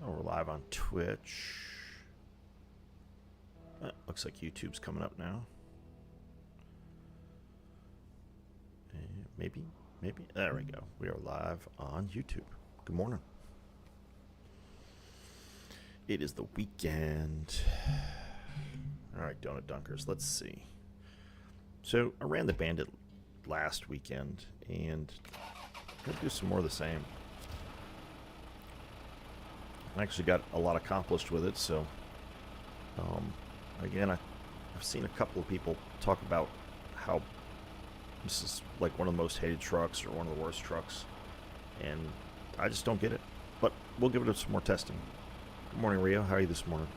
Oh, we're live on Twitch. Looks like YouTube's coming up now. Maybe. There we go. We are live on YouTube. Good morning. It is the weekend. All right, Donut Dunkers. Let's see. So I ran the Bandit last weekend, and I'm going to do some more of the same. I actually got a lot accomplished with it, so again, I've seen a couple of people talk about how this is like one of the most hated trucks or one of the worst trucks, and I just don't get it. But we'll give it some more testing. Good morning, Rio. How are you this morning?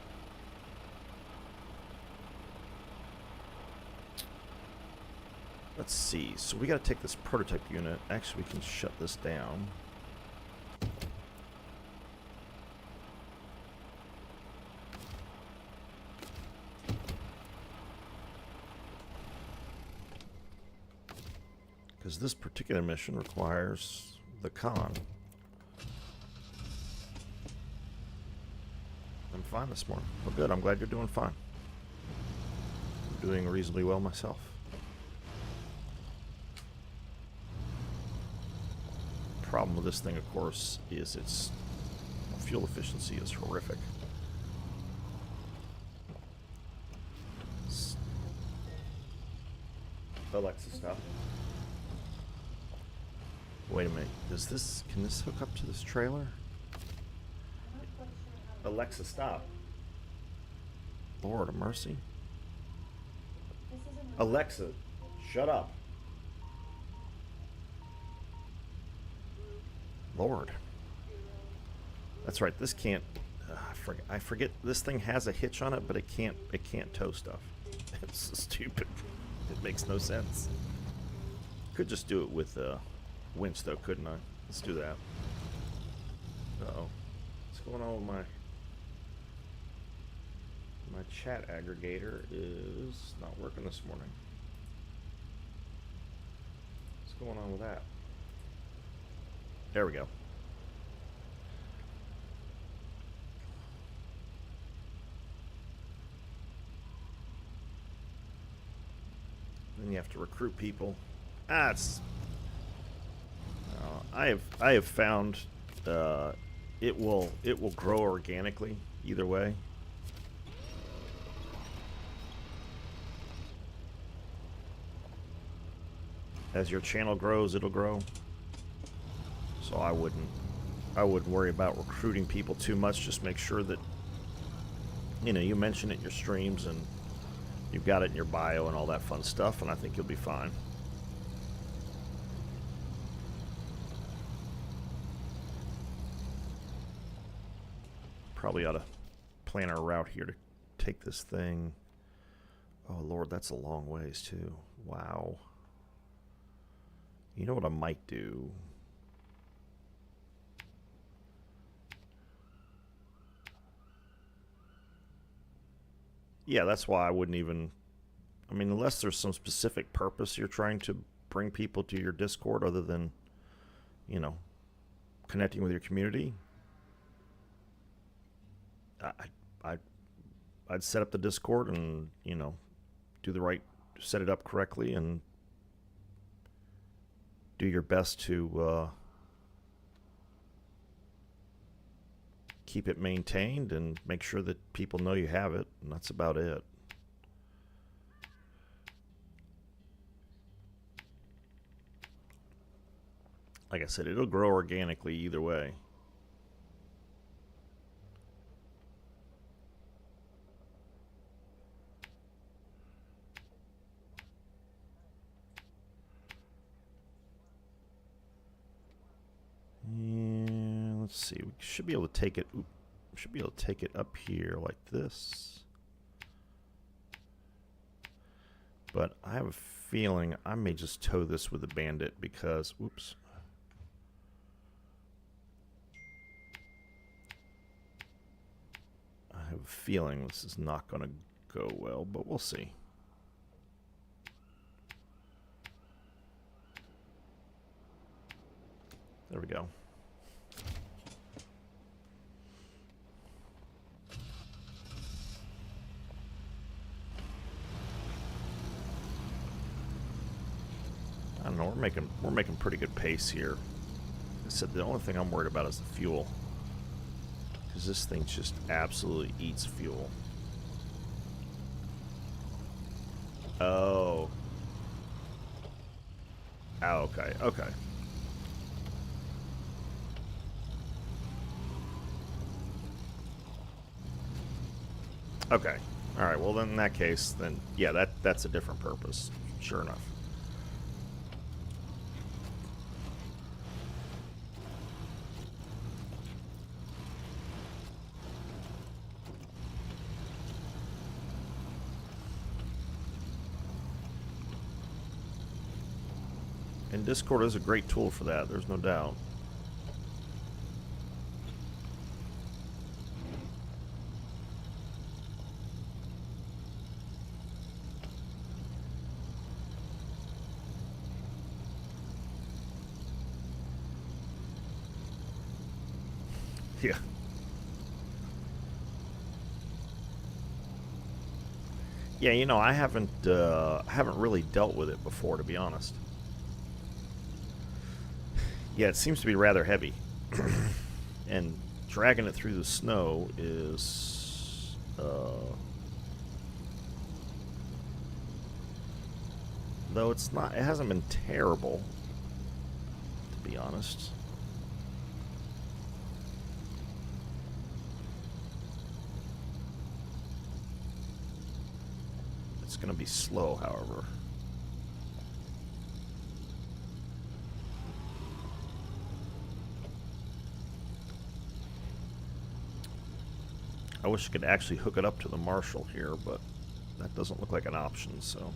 Let's see. So we got to take this prototype unit. Actually, we can shut this down. Because this particular mission requires the con. I'm fine this morning. Well, good. I'm glad you're doing fine. I'm doing reasonably well myself. Problem with this thing, of course, is its fuel efficiency is horrific. Alexa, stop. Wait a minute. Can this hook up to this trailer? Alexa, stop. Lord of mercy. Alexa, shut up. Lord. That's right. This can't. I forget. This thing has a hitch on it, but it can't tow stuff. It's so stupid. It makes no sense. Could just do it with winch though, couldn't I? Let's do that. Uh-oh. What's going on with my chat aggregator is not working this morning. What's going on with that? There we go. Then you have to recruit people. I have found it will grow organically either way. As your channel grows, it'll grow. So I wouldn't worry about recruiting people too much. Just make sure that you mention it in your streams and you've got it in your bio and all that fun stuff, and I think you'll be fine. Probably ought to plan our route here to take this thing. Oh Lord, that's a long ways too. Wow. You know what I might do? Yeah, that's why I wouldn't even... I mean, unless there's some specific purpose you're trying to bring people to your Discord other than, connecting with your community, I'd set up the Discord and, set it up correctly and do your best to keep it maintained and make sure that people know you have it, and that's about it. Like I said, it'll grow organically either way. And let's see, we should be able to take it. Should be able to take it up here like this. But I have a feeling I may just tow this with the Bandit because, whoops. I have a feeling this is not going to go well, but we'll see. There we go. making pretty good pace here. Like I said, the only thing I'm worried about is the fuel, because this thing just absolutely eats fuel. Oh. Oh, okay, okay. Okay. All right. Well, then in that case, then yeah, that's a different purpose. Sure enough. And Discord is a great tool for that. There's no doubt. Yeah. Yeah, you know, I haven't really dealt with it before, to be honest. Yeah, it seems to be rather heavy, and dragging it through the snow is though it's not. It hasn't been terrible, to be honest. It's going to be slow, however. I wish I could actually hook it up to the Marshall here, but that doesn't look like an option, so.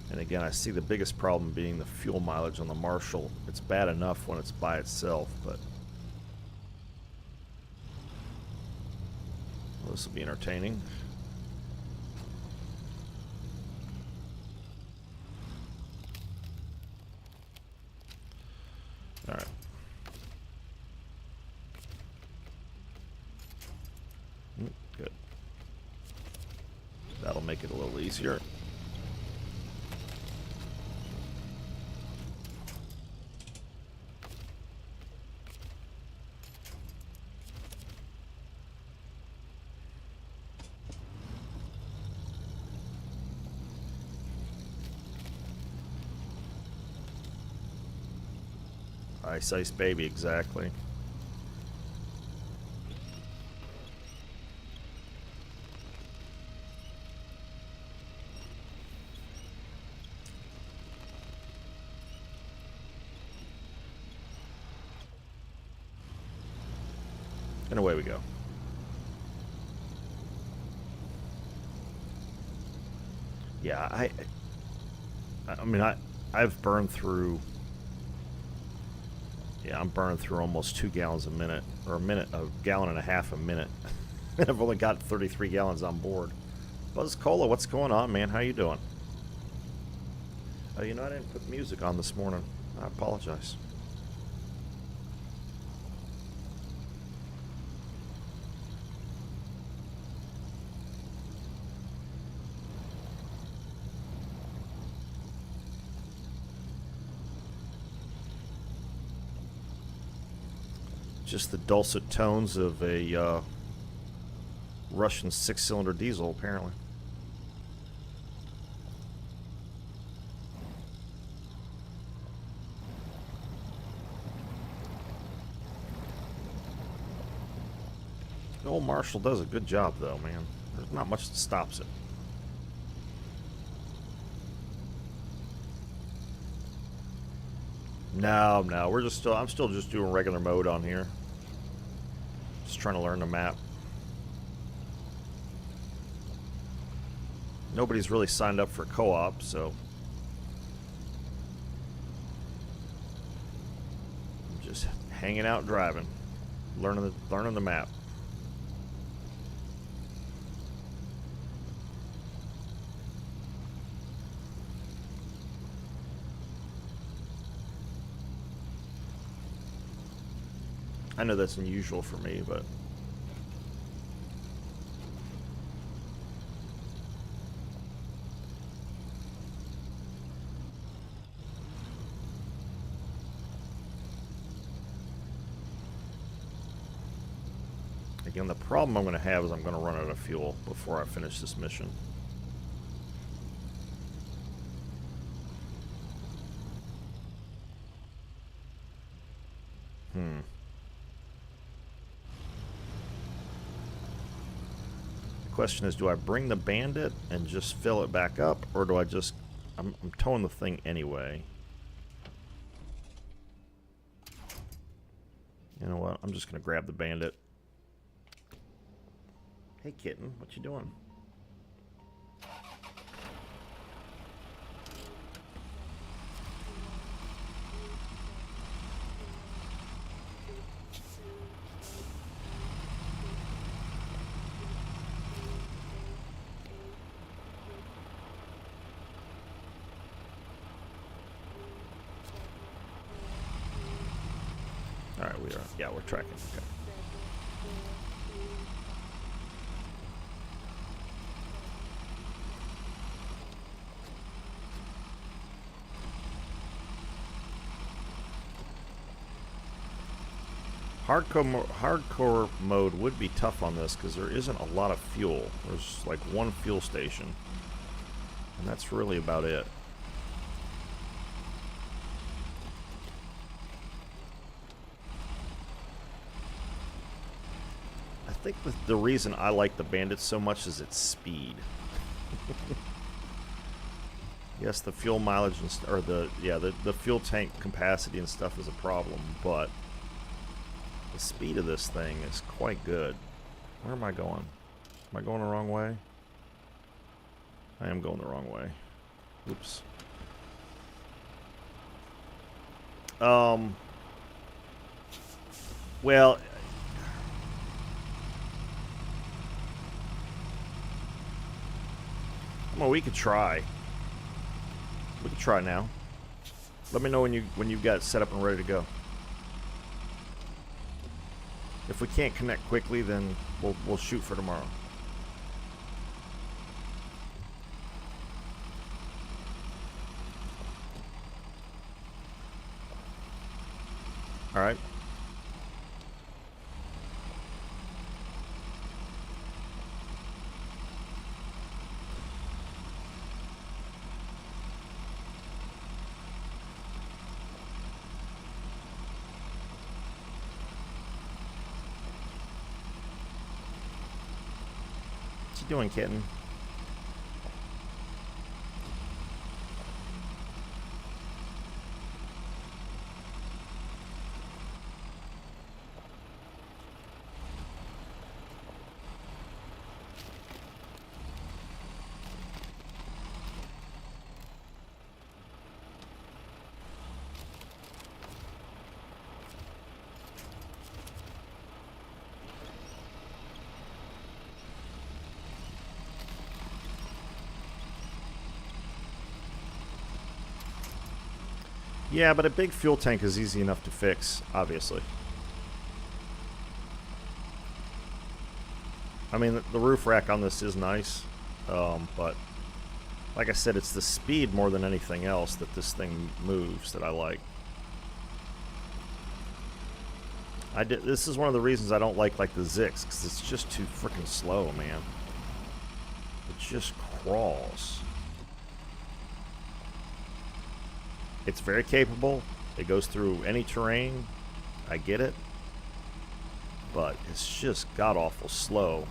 And again, I see the biggest problem being the fuel mileage on the Marshall. It's bad enough when it's by itself, but well, this will be entertaining. All right. Good. That'll make it a little easier. Ice baby, exactly. And away we go. Yeah, I mean, I've burned through. Yeah, I'm burning through almost 2 gallons a minute, or a gallon and a half a minute. And I've only got 33 gallons on board. Buzz Cola, what's going on, man? How you doing? You know, I didn't put music on this morning. I apologize. Just the dulcet tones of a Russian 6-cylinder diesel, apparently. The old Marshall does a good job, though, man. There's not much that stops it. No, I'm still just doing regular mode on here. Just trying to learn the map. Nobody's really signed up for co-op, so I'm just hanging out driving, learning the map. I know that's unusual for me, but Again, the problem I'm going to have is I'm going to run out of fuel before I finish this mission. The question is, do I bring the Bandit and just fill it back up, or do I just... I'm towing the thing anyway. You know what? I'm just going to grab the Bandit. Hey, kitten. What you doing? Alright, we are. Yeah, we're tracking. Okay. Hardcore mode would be tough on this because there isn't a lot of fuel. There's like one fuel station, and that's really about it. I think the reason I like the Bandit so much is its speed. Yes, the fuel mileage and or the fuel tank capacity and stuff is a problem, but the speed of this thing is quite good. Where am I going? Am I going the wrong way? I am going the wrong way. Oops. Well, well, we could try. We could try now. Let me know when you've got it set up and ready to go. If we can't connect quickly, then we'll shoot for tomorrow. All right. What you doing, kitten? Yeah, but a big fuel tank is easy enough to fix, obviously. I mean, the roof rack on this is nice, but like I said, it's the speed more than anything else that this thing moves that I like. This is one of the reasons I don't like the Zix, because it's just too freaking slow, man. It just crawls. It's very capable. It goes through any terrain. I get it. But it's just god-awful slow.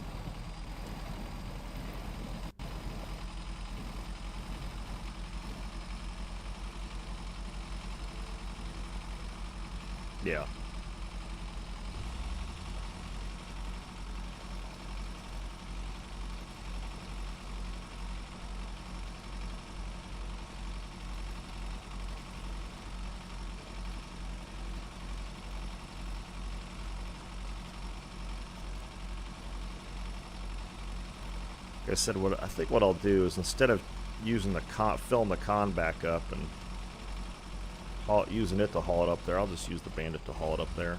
Yeah. Like I said, I think what I'll do is instead of using filling the con back up and using it to haul it up there, I'll just use the Bandit to haul it up there.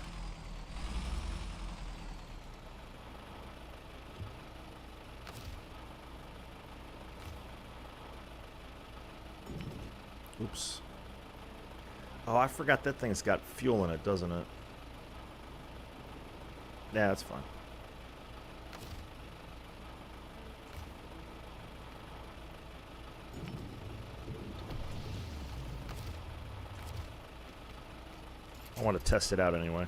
Oops. Oh, I forgot that thing's got fuel in it, doesn't it? Yeah, that's fine. I want to test it out anyway.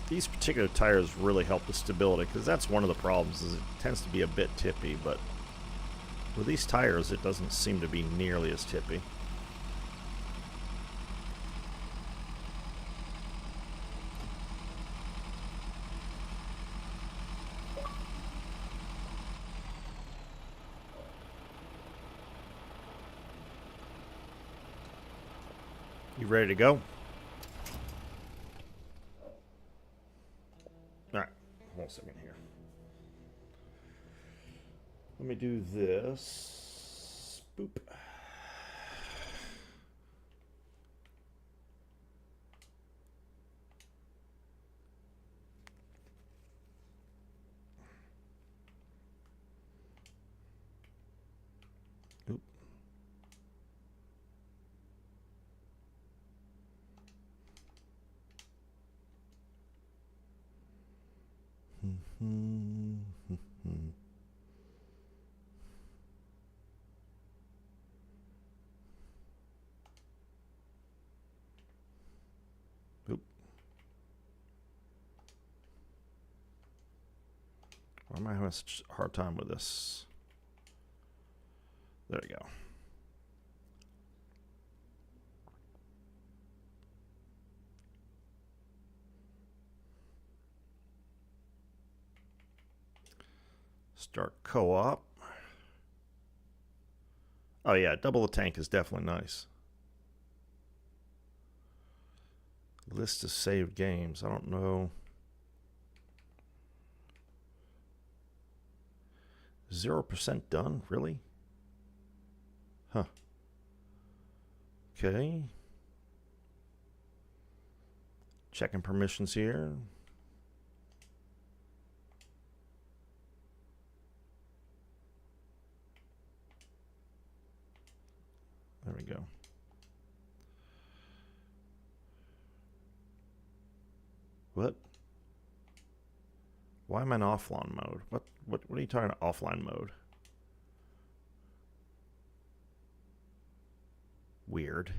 These particular tires really help the stability, because that's one of the problems, is it tends to be a bit tippy, but with these tires it doesn't seem to be nearly as tippy. You ready to go? Alright, hold on a second here. Let me do this. Boop. Oop. Oop. Why am I having such a hard time with this? There we go. Start co-op. Oh yeah, double the tank is definitely nice. List of saved games. I don't know. 0% done? Really? Huh. Okay. Checking permissions here. There we go. What? Why am I in offline mode? What are you talking about, offline mode? Weird.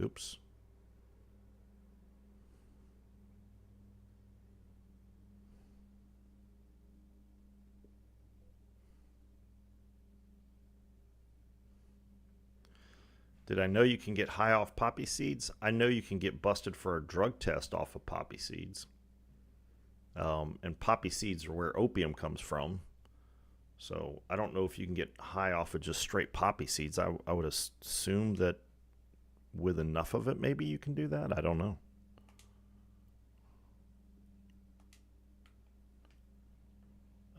Oops. Did I know you can get high off poppy seeds? I know you can get busted for a drug test off of poppy seeds. And poppy seeds are where opium comes from. So I don't know if you can get high off of just straight poppy seeds. I would assume that with enough of it, maybe you can do that. I don't know.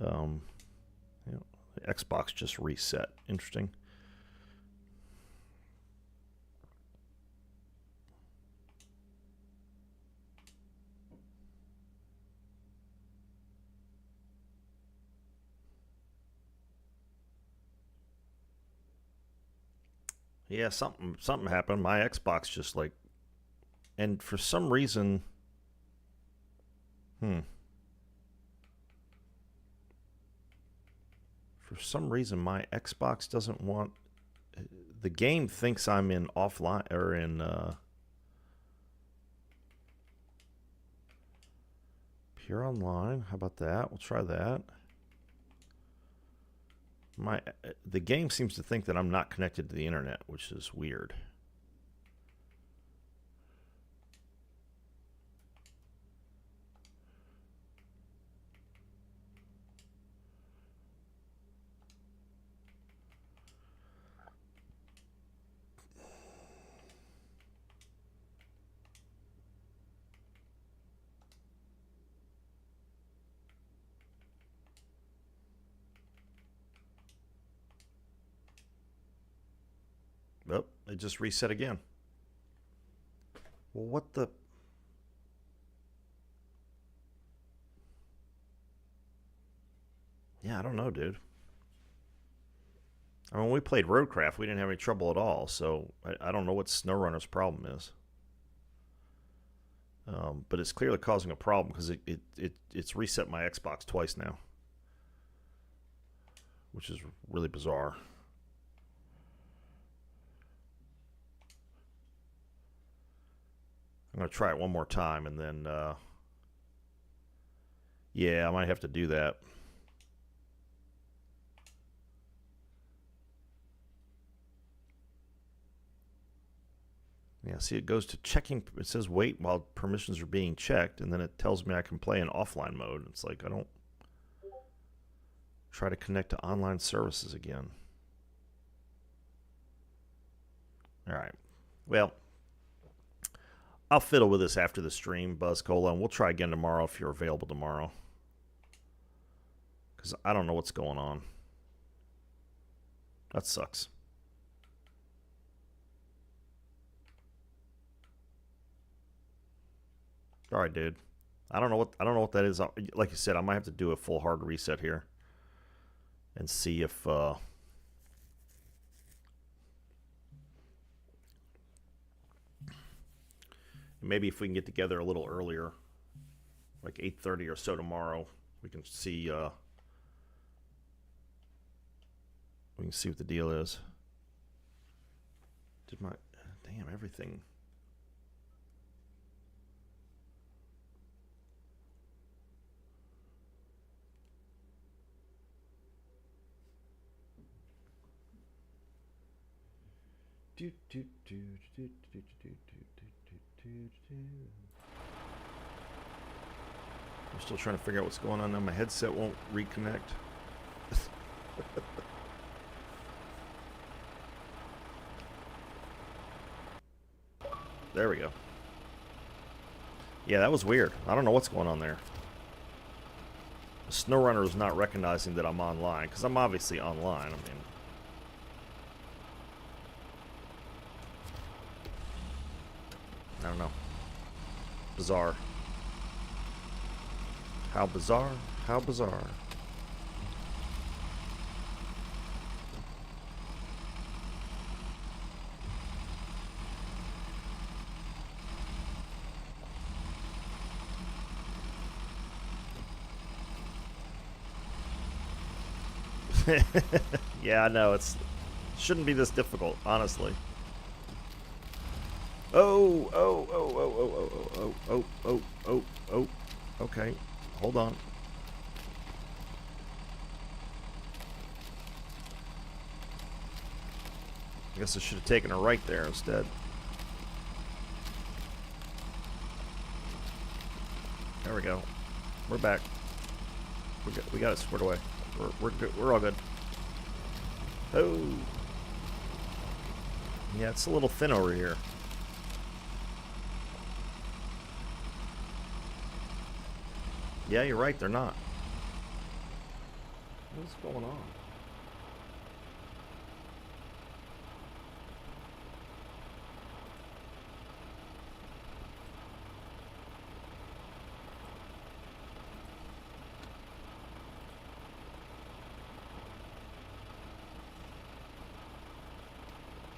You know, the Xbox just reset. Interesting. Yeah, something happened. My Xbox just like, and for some reason, for some reason my Xbox doesn't want, the game thinks I'm in offline or in pure online. How about that? We'll try that. The game seems to think that I'm not connected to the internet, which is weird. Oh, it just reset again. Well, what the... Yeah, I don't know, dude. I mean, when we played Roadcraft, we didn't have any trouble at all, so I don't know what SnowRunner's problem is. But it's clearly causing a problem because it's reset my Xbox twice now, which is really bizarre. I'm going to try it one more time, and then, yeah, I might have to do that. Yeah, see, it goes to checking. It says wait while permissions are being checked, and then it tells me I can play in offline mode. It's like I don't try to connect to online services again. All right. Well, I'll fiddle with this after the stream, Buzz Cola, and we'll try again tomorrow if you're available tomorrow. Because I don't know what's going on. That sucks. All right, dude. I don't know what that is. Like you said, I might have to do a full hard reset here and see if maybe if we can get together a little earlier, like 8:30 or so tomorrow, we can see what the deal is. Damn, everything. I'm still trying to figure out what's going on now. My headset won't reconnect. There we go. Yeah, that was weird. I don't know what's going on there. The SnowRunner is not recognizing that I'm online, because I'm obviously online. I mean, I don't know. Bizarre. How bizarre? How bizarre. Yeah, I know. It shouldn't be this difficult, honestly. Oh. Okay. Hold on. I guess I should have taken a right there instead. There we go. We're back. We got it squared away. We're good. We're all good. Oh. Yeah, it's a little thin over here. Yeah, you're right. They're not. What's going on?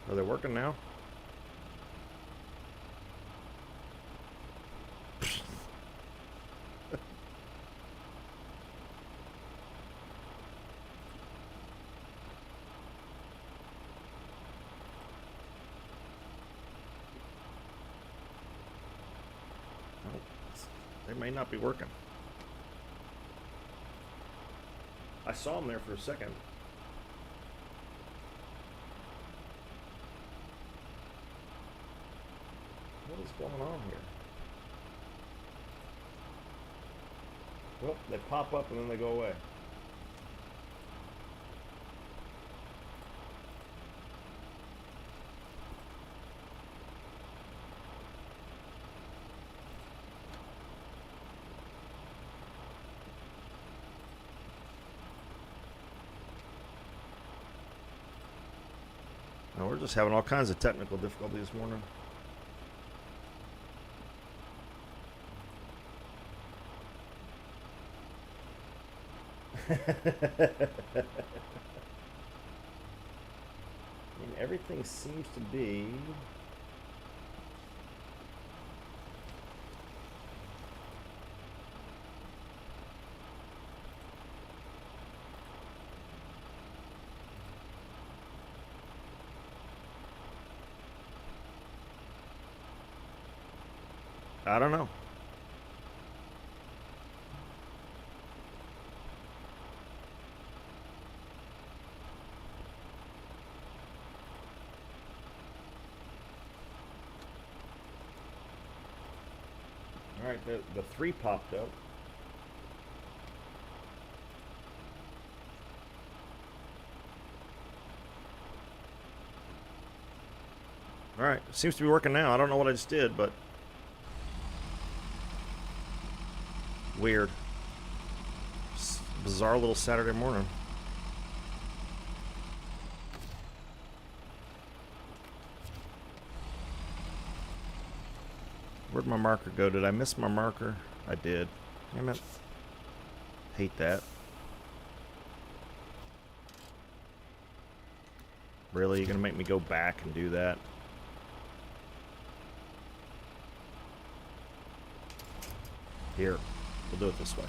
Are they working now? They may not be working. I saw them there for a second. What is going on here? Well, they pop up and then they go away. No, we're just having all kinds of technical difficulty this morning. I mean, everything seems to be... I don't know. All right, the 3 popped up. All right, seems to be working now. I don't know what I just did, but weird. Bizarre little Saturday morning. Where'd my marker go? Did I miss my marker? I did. Damn it. Hate that. Really? You're gonna make me go back and do that? Here. We'll do it this way.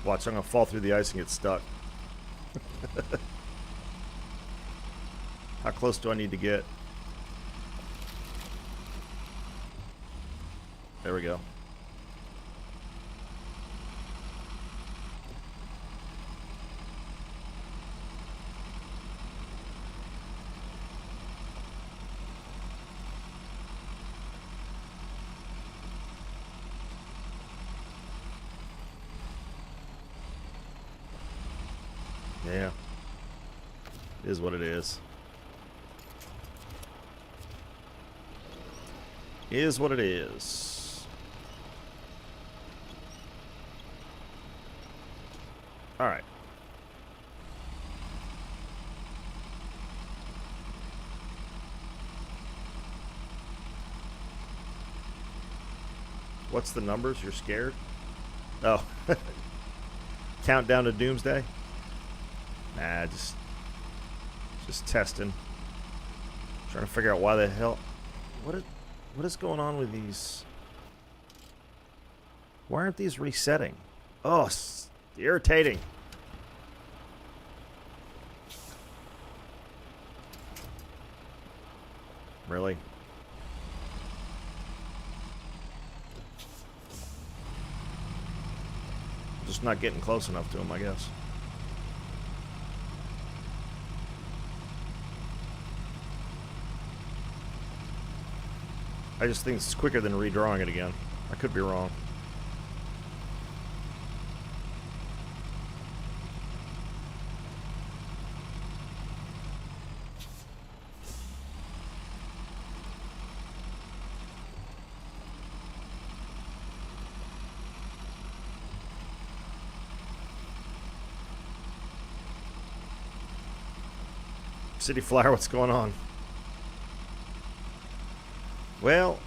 Watch, I'm gonna fall through the ice and get stuck. How close do I need to get? There we go. Yeah. It is what it is. Is what it is. Alright. What's the numbers? You're scared? Oh. Countdown to doomsday? Nah, just testing. Trying to figure out why the hell... What is going on with these? Why aren't these resetting? Oh, it's irritating. Really? Just not getting close enough to them, I guess. I just think it's quicker than redrawing it again. I could be wrong. City Flyer, what's going on? Well,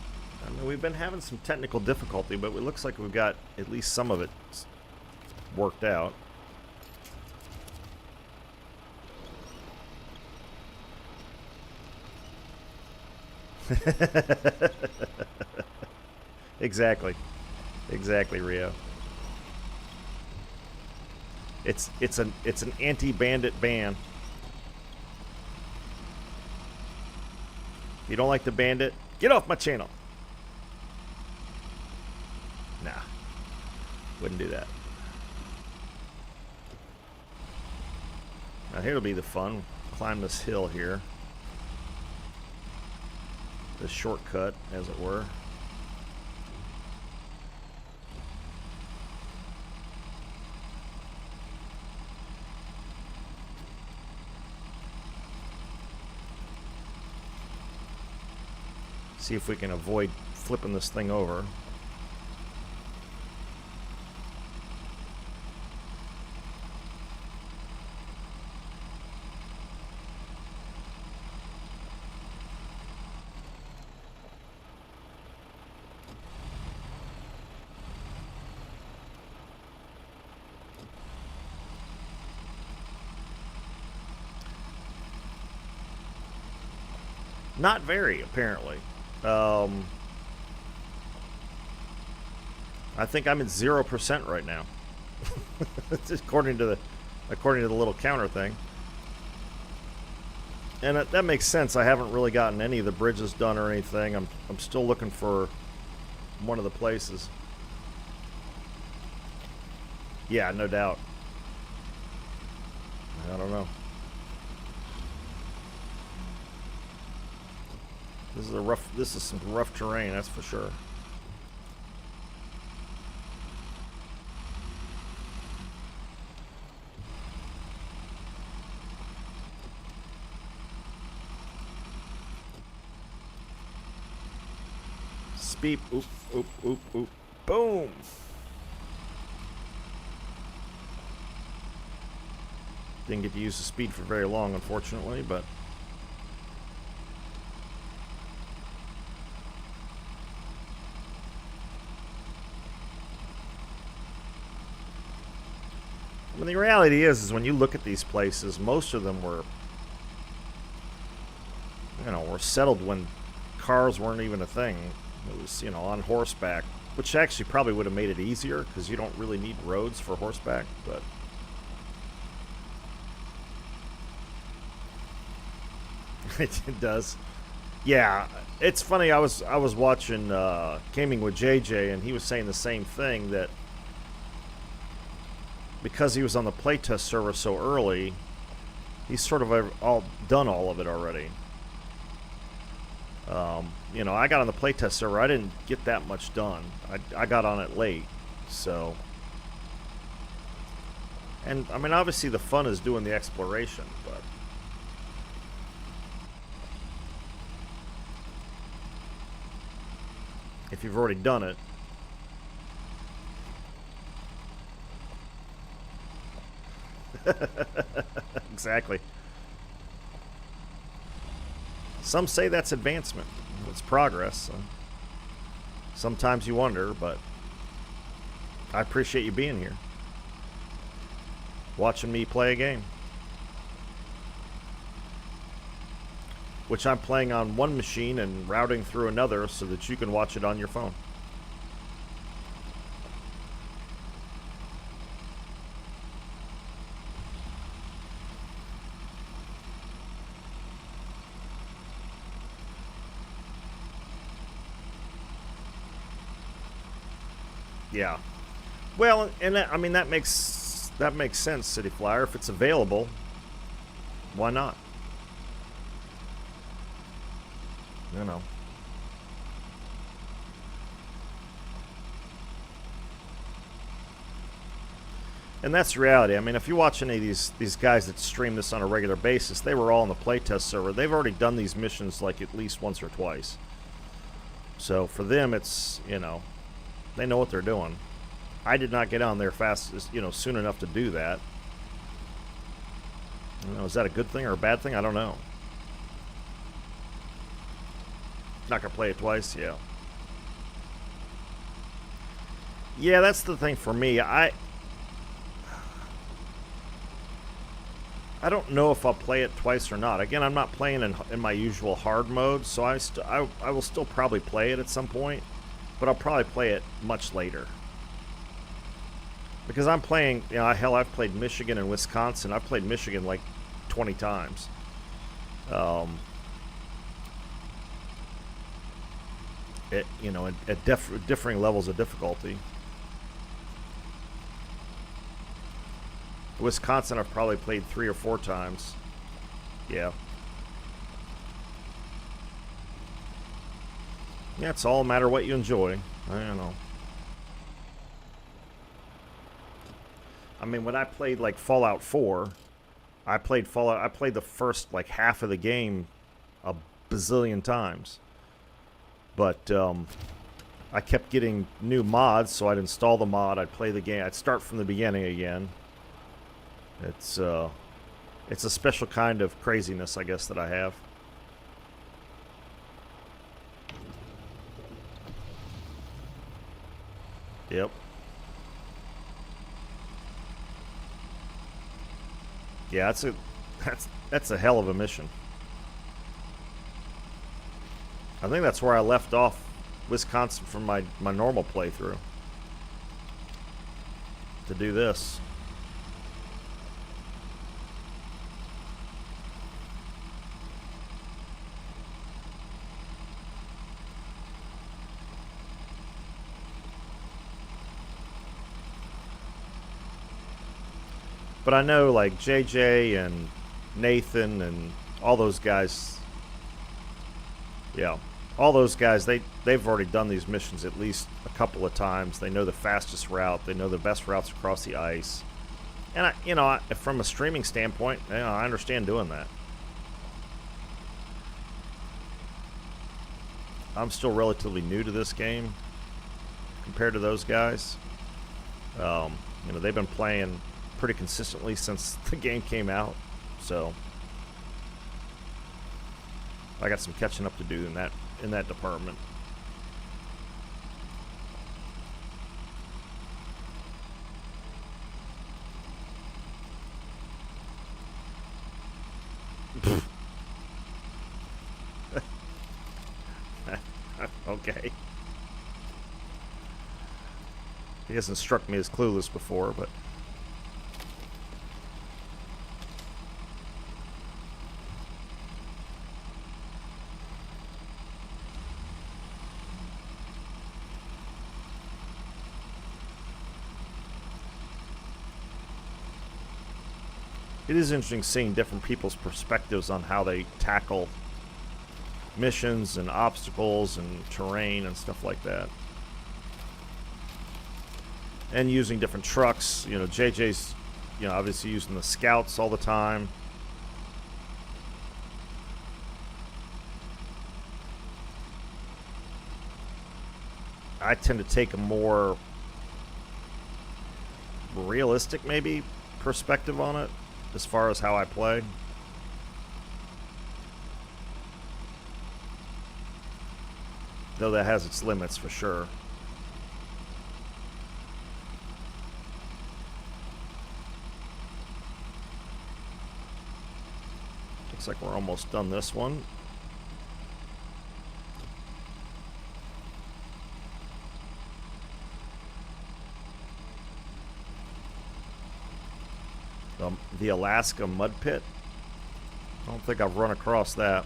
I mean, we've been having some technical difficulty, but it looks like we've got at least some of it worked out. Exactly. Exactly, Rio. It's an anti-bandit ban. If you don't like the bandit, get off my channel. Nah. Wouldn't do that. Now here'll be the fun. Climb this hill here. The shortcut, as it were. See if we can avoid flipping this thing over. Not very, apparently. Um, I think I'm at 0% right now. according to the little counter thing. And that makes sense. I haven't really gotten any of the bridges done or anything. I'm still looking for one of the places. Yeah, no doubt. I don't know. This is some rough terrain, that's for sure. Beep, oop, oop, oop, oop, boom. Didn't get to use the speed for very long, unfortunately, but I mean, the reality is when you look at these places, most of them were, were settled when cars weren't even a thing. It was, on horseback, which actually probably would have made it easier because you don't really need roads for horseback, but it does. Yeah, it's funny. I was watching Gaming with JJ, and he was saying the same thing, that because he was on the playtest server so early, he's sort of done all of it already. I got on the playtest server. I didn't get that much done. I got on it late, so. And, I mean, obviously the fun is doing the exploration, but. If you've already done it. Exactly. Some say that's advancement. It's progress. Sometimes you wonder, but I appreciate you being here, watching me play a game, which I'm playing on one machine and routing through another so that you can watch it on your phone. Yeah. Well, and that, I mean, that makes sense, City Flyer. If it's available, why not? And that's the reality. I mean, if you watch any of these guys that stream this on a regular basis, they were all on the playtest server. They've already done these missions like at least once or twice. So for them, it's, they know what they're doing. I did not get on there soon enough to do that. Is that a good thing or a bad thing? I don't know. Not gonna play it twice, yeah. Yeah, that's the thing for me. I don't know if I'll play it twice or not. Again, I'm not playing in my usual hard mode, so I will still probably play it at some point. But I'll probably play it much later. Because I'm playing, hell, I've played Michigan and Wisconsin. I've played Michigan like 20 times. At differing levels of difficulty. Wisconsin, I've probably played 3 or 4 times. Yeah. Yeah, it's all a matter of what you enjoy. I don't know. I mean, when I played like Fallout 4, I played the first like half of the game a bazillion times. But I kept getting new mods, so I'd install the mod, I'd play the game, I'd start from the beginning again. It's a special kind of craziness, I guess, that I have. Yep. Yeah, that's a hell of a mission. I think that's where I left off Wisconsin from my normal playthrough. To do this. But I know like JJ and Nathan and all those guys, yeah, all those guys, they've already done these missions at least a couple of times. They know the fastest route. They know the best routes across the ice. And from a streaming standpoint, I understand doing that. I'm still relatively new to this game compared to those guys. They've been playing pretty consistently since the game came out, so I got some catching up to do in that department. Okay. He hasn't struck me as clueless before, but it is interesting seeing different people's perspectives on how they tackle missions and obstacles and terrain and stuff like that. And using different trucks. JJ's, obviously using the scouts all the time. I tend to take a more realistic, maybe, perspective on it as far as how I play. Though that has its limits for sure. Looks like we're almost done this one. The Alaska mud pit. I don't think I've run across that.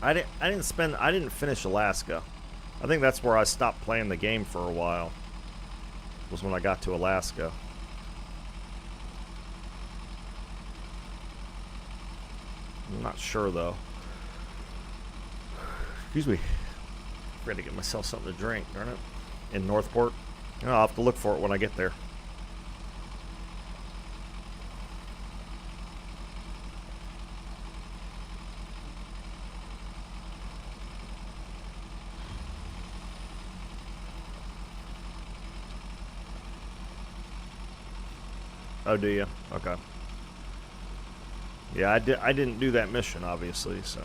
I didn't finish Alaska. I think that's where I stopped playing the game for a while. Was when I got to Alaska. I'm not sure though. Excuse me. Ready to get myself something to drink, darn it. In Northport. I'll have to look for it when I get there. Oh, do you? Okay. Yeah, I didn't do that mission, obviously, so.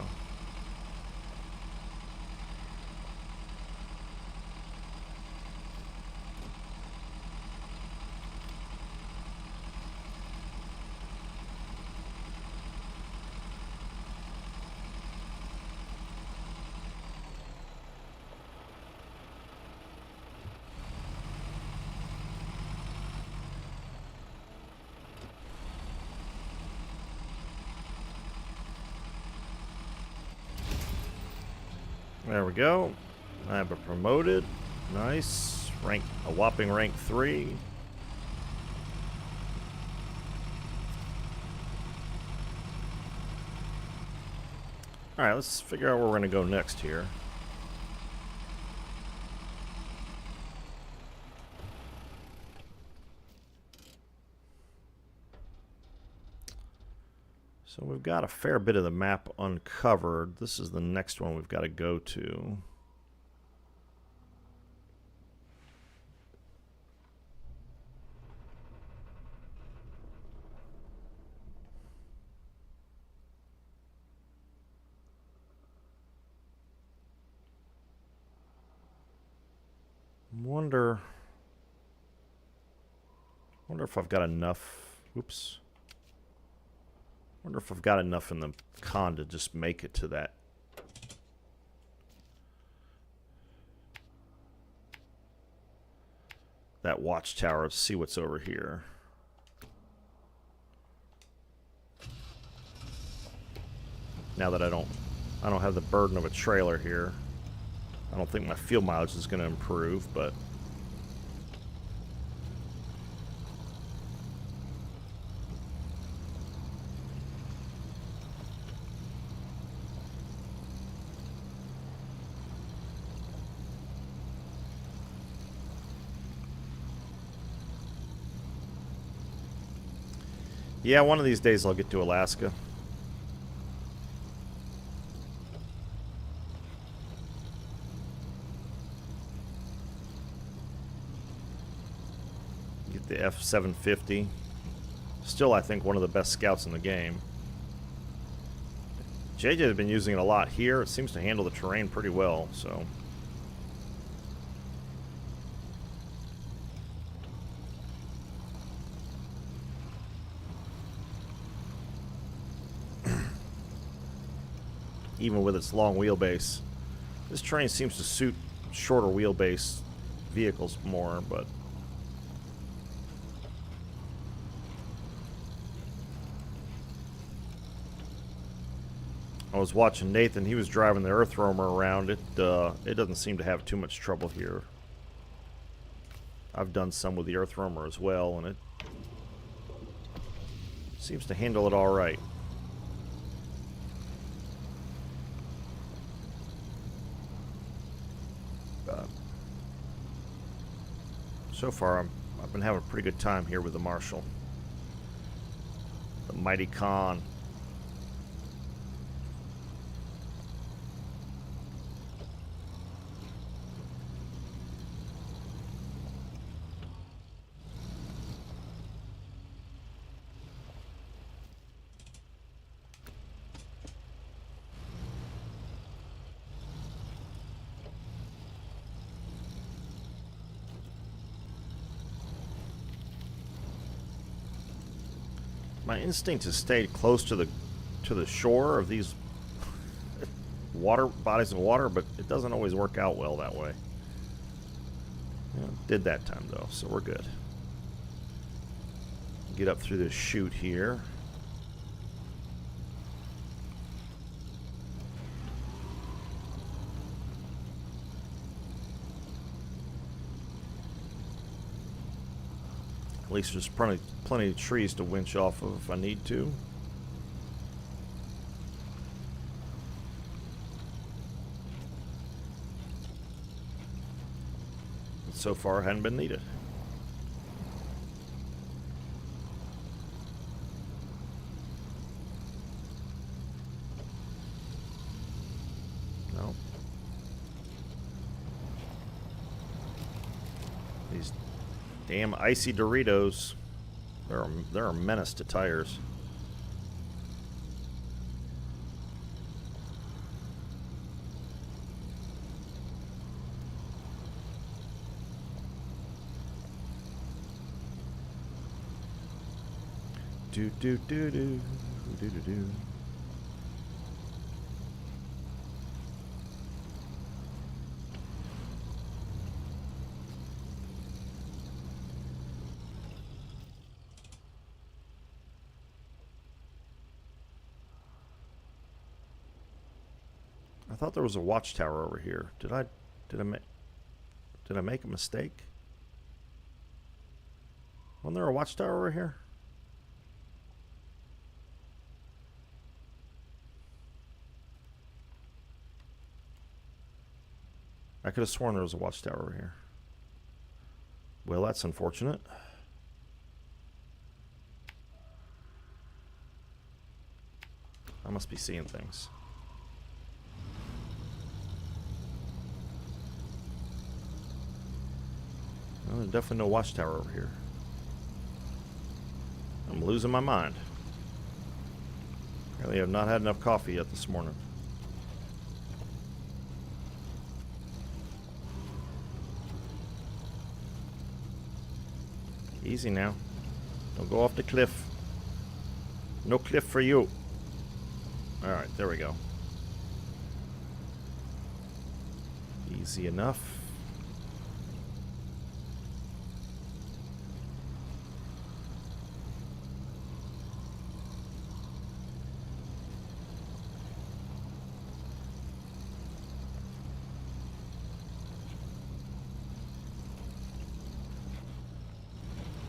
There we go. I have a promoted. Nice. A whopping rank 3. Alright, let's figure out where we're going to go next here. So we've got a fair bit of the map uncovered. This is the next one we've got to go to. Wonder if I've got enough. Oops. Wonder if I've got enough in the con to just make it to that watchtower to see what's over here. Now that I don't have the burden of a trailer here. I don't think my fuel mileage is going to improve, but yeah, one of these days I'll get to Alaska. Get the F-750. Still, I think, one of the best scouts in the game. JJ has been using it a lot here. It seems to handle the terrain pretty well, so... even with its long wheelbase. This terrain seems to suit shorter wheelbase vehicles more, but... I was watching Nathan, he was driving the Earth Roamer around. It doesn't seem to have too much trouble here. I've done some with the Earth Roamer as well, and it seems to handle it all right. So far, I've been having a pretty good time here with the Marshall. The Mighty Khan. My instinct is stay close to the shore of these bodies of water, but it doesn't always work out well that way. Yeah, did that time though, so we're good. Get up through this chute here. At least there's plenty of trees to winch off of if I need to. But so far, it hadn't been needed. No. These damn icy Doritos. They're a menace to tires. Do do do do do do do. I thought there was a watchtower over here. Did I make a mistake? Wasn't there a watchtower over here? I could have sworn there was a watchtower over here. Well, that's unfortunate. I must be seeing things. Well, there's definitely no watchtower over here. I'm losing my mind. Really have not had enough coffee yet this morning. Easy now. Don't go off the cliff. No cliff for you. Alright, there we go. Easy enough.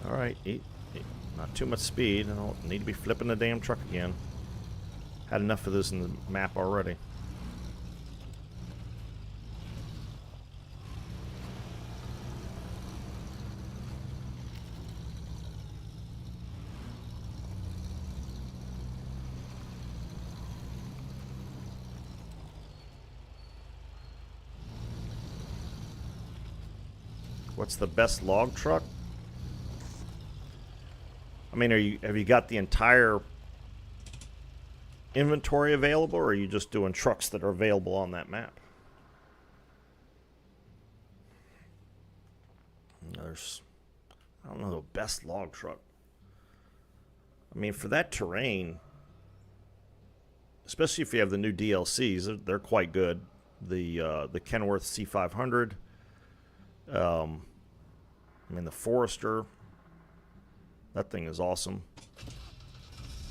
Alright, not too much speed. I don't need to be flipping the damn truck again. Had enough of this in the map already. What's the best log truck? I mean, have you got the entire inventory available, or are you just doing trucks that are available on that map? I don't know, the best log truck. I mean, for that terrain, especially if you have the new DLCs, they're quite good. The Kenworth C500. I mean, the Forester. That thing is awesome.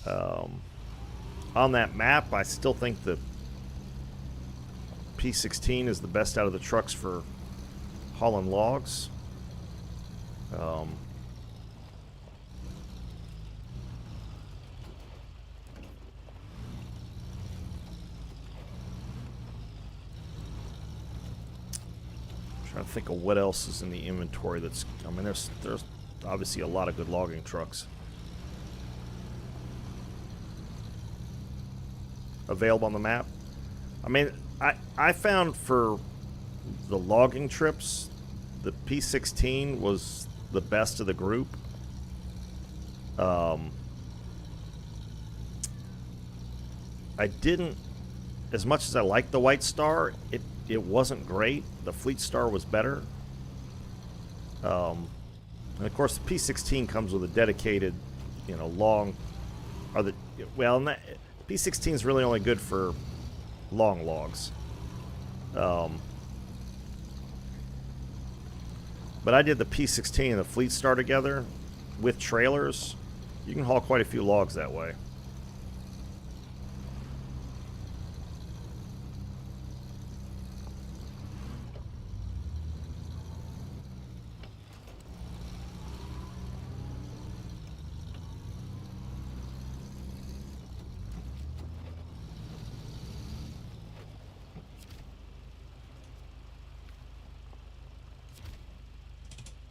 On that map, I still think the P16 is the best out of the trucks for hauling logs. Trying to think of what else is in the inventory that's... I mean, there's obviously a lot of good logging trucks available on the map. I mean, I found for the logging trips, the P16 was the best of the group. I didn't, as much as I liked the White Star, it wasn't great. The Fleet Star was better. And of course, the P16 comes with a dedicated, you know, long, or the, well, P16 is really only good for long logs. But I did the P16 and the Fleet Star together with trailers. You can haul quite a few logs that way.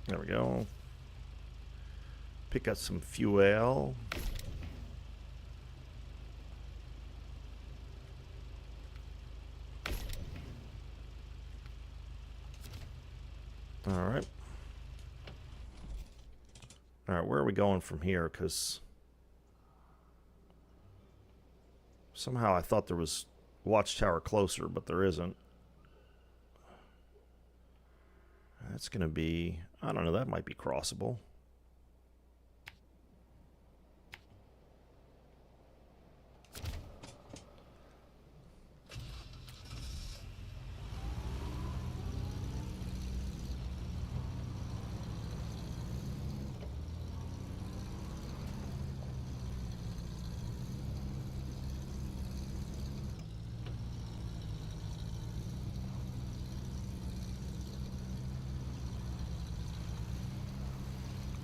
There we go. Pick up some fuel. All right. All right, where are we going from here? Because somehow I thought there was watchtower closer, but there isn't. That's going to be, I don't know, that might be crossable.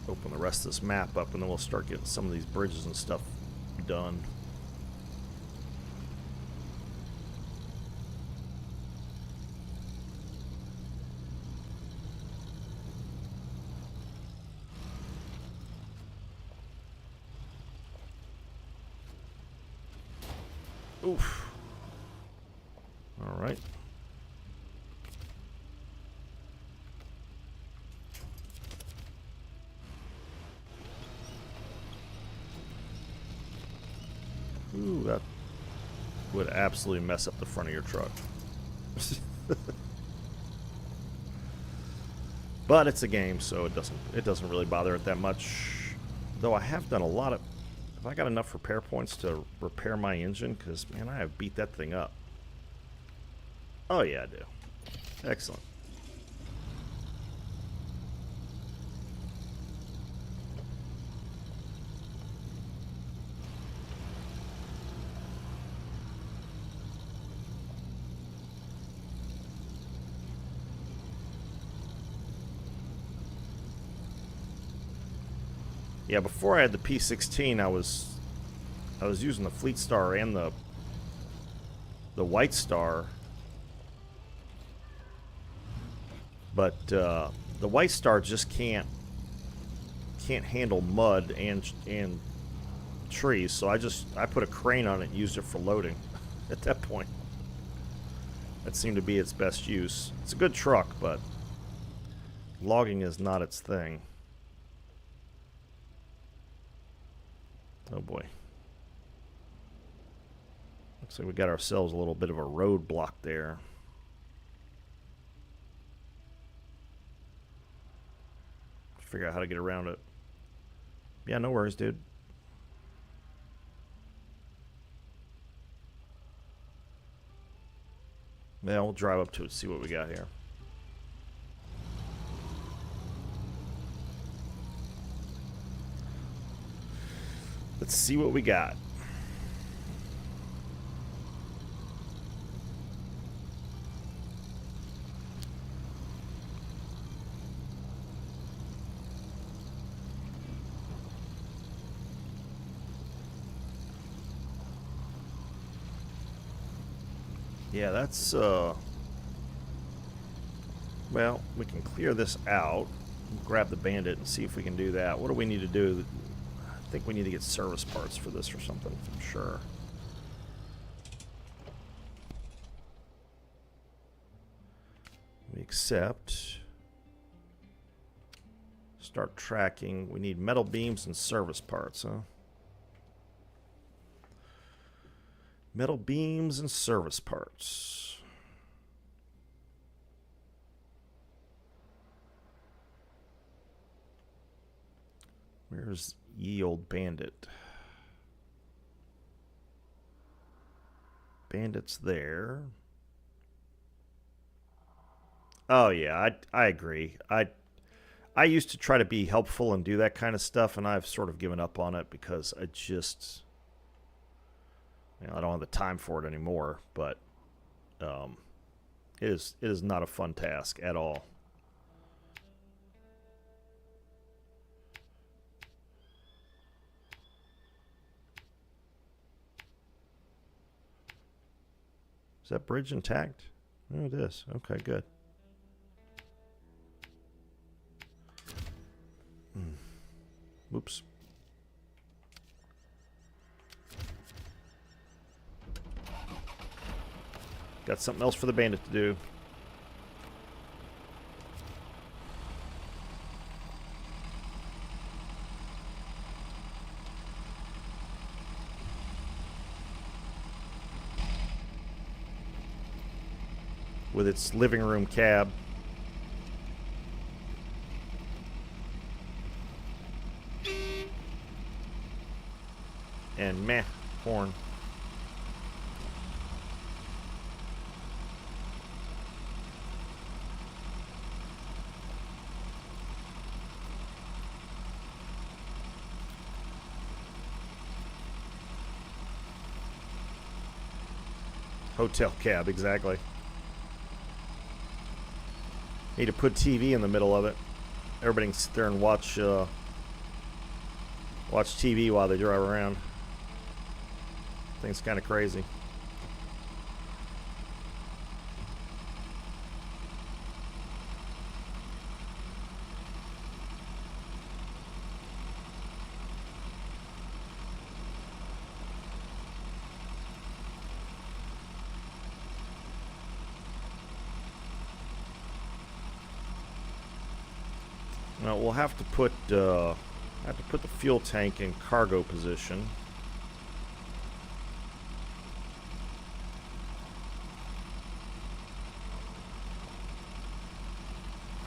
Open the rest of this map up, and then we'll start getting some of these bridges and stuff done. Oof. All right. Ooh, that would absolutely mess up the front of your truck. But it's a game, so it doesn't really bother it that much. Though I have done a lot of Have I got enough repair points to repair my engine? Because, man, I have beat that thing up. Oh, yeah, I do. Excellent. Yeah, before I had the P16, I was using the Fleet Star and the White Star, but the White Star just can't handle mud and trees. So I put a crane on it and used it for loading. At that point, that seemed to be its best use. It's a good truck, but logging is not its thing. Oh boy. Looks like we got ourselves a little bit of a roadblock there. Figure out how to get around it. Yeah, no worries, dude. Yeah, we'll drive up to it, see what we got here. Let's see what we got. Yeah, that's, well, we can clear this out, grab the Bandit and see if we can do that. What do we need to do? I think we need to get service parts for this or something, I'm sure. We accept. Start tracking. We need metal beams and service parts, huh? Metal beams and service parts. Where's ye old Bandit? Bandit's there. Oh yeah, I agree. I used to try to be helpful and do that kind of stuff, and I've sort of given up on it because I just, I don't have the time for it anymore. But it is not a fun task at all. Is that bridge intact? Oh, it is. Okay, good. Oops. Got something else for the Bandit to do. With its living room cab. And meh, horn. Hotel cab, exactly. Need to put TV in the middle of it. Everybody can sit there and watch TV while they drive around. I think it's kind of crazy. Now we'll have to put the fuel tank in cargo position.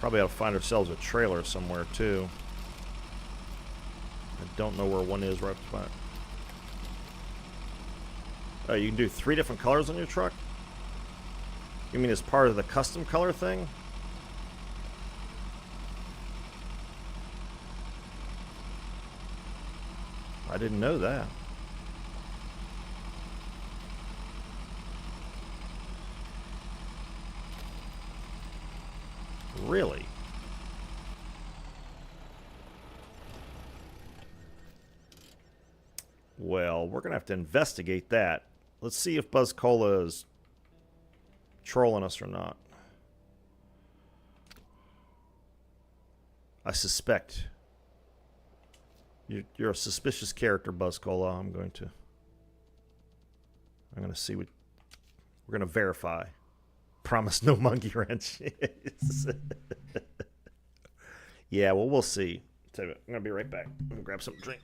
Probably ought to find ourselves a trailer somewhere too. I don't know where one is right spot. Oh, you can do 3 different colors on your truck? You mean as part of the custom color thing? I didn't know that. Really? Well, we're going to have to investigate that. Let's see if Buzz Cola is trolling us or not. I suspect. You're a suspicious character, Buzz Cola. I'm going to see what... We're going to verify. Promise no monkey wrench. Yeah, well, we'll see. Tell you what, I'm going to be right back. I'm going to grab something to drink.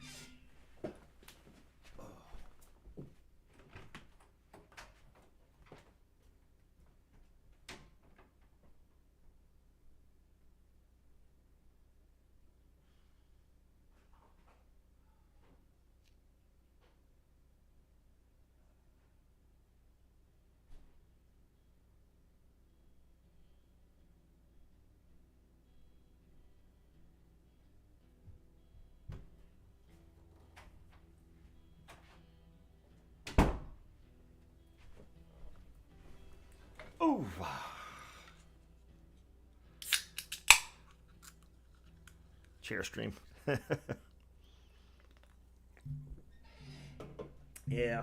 Ooh. Chair stream. Yeah.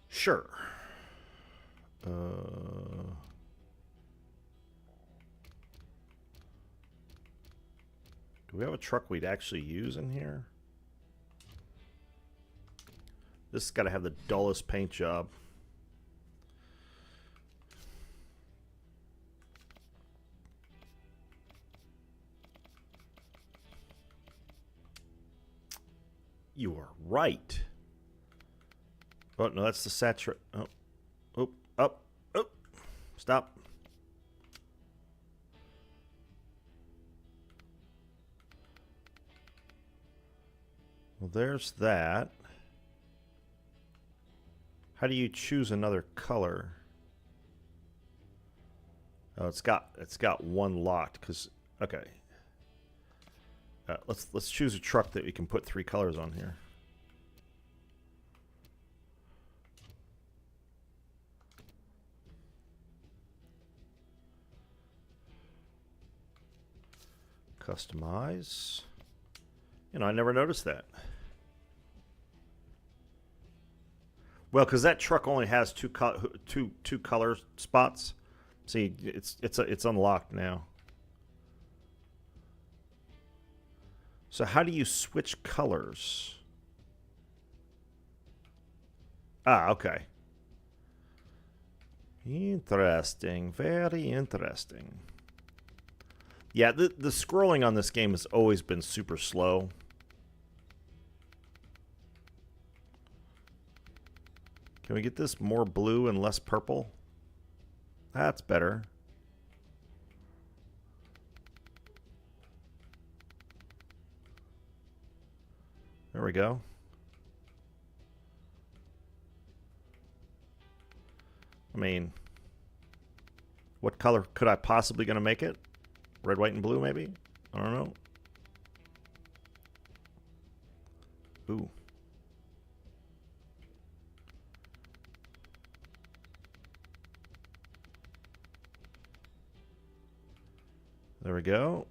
Sure. Do we have a truck we'd actually use in here? This has got to have the dullest paint job. You are right. Oh, no, that's the saturate. Oh, oh, up, oh, stop. Well, there's that. How do you choose another color? Oh, it's got one locked. Cause okay. Let's choose a truck that we can put 3 colors on here. Customize. You know, I never noticed that. Well, because that truck only has two color spots. See, it's unlocked now. So how do you switch colors? Ah, okay. Interesting. Very interesting. Yeah, the scrolling on this game has always been super slow. Can we get this more blue and less purple? That's better. There we go. I mean, what color could I possibly gonna make it? Red, white, and blue, maybe? I don't know. Ooh. There we go.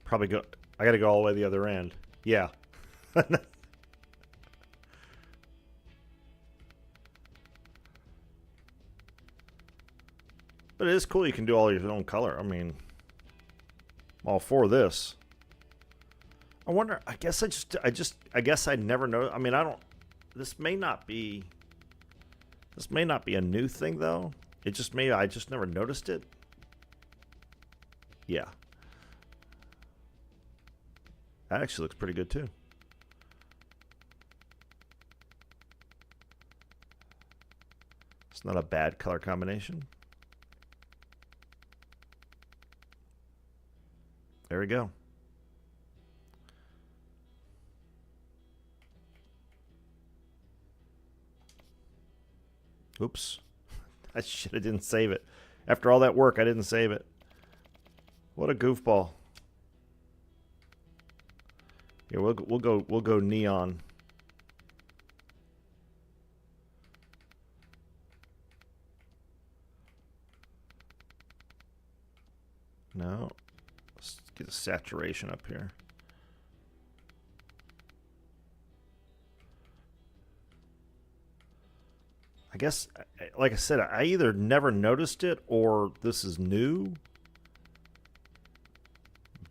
Probably go. I gotta go all the way to the other end. Yeah. But it is cool you can do all your own color. I mean, I'm all for this. I wonder, I guess I guess I never know. I mean, I don't, this may not be a new thing though. It just may, I just never noticed it. Yeah. That actually looks pretty good too. It's not a bad color combination. There we go. Oops. I should have didn't save it. After all that work, I didn't save it. What a goofball. Yeah, we'll go neon. No. Let's get a saturation up here. I guess, like I said, I either never noticed it or this is new.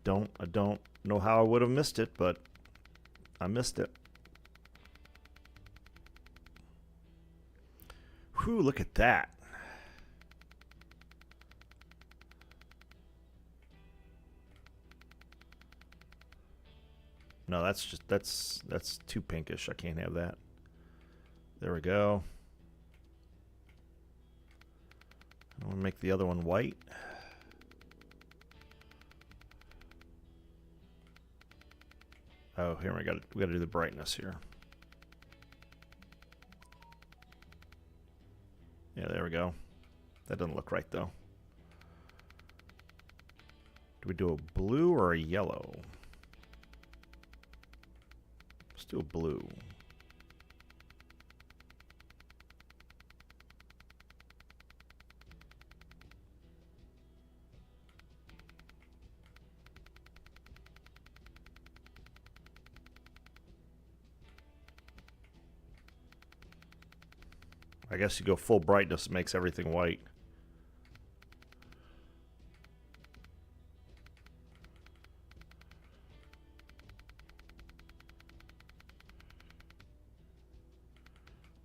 I don't know how I would have missed it, but I missed it. Whew, look at that. No, that's just, that's too pinkish. I can't have that. There we go. I want to make the other one white. Oh, here we got to do the brightness here. Yeah, there we go. That doesn't look right though. Do we do a blue or a yellow? Let's do a blue. I guess you go full brightness, it makes everything white.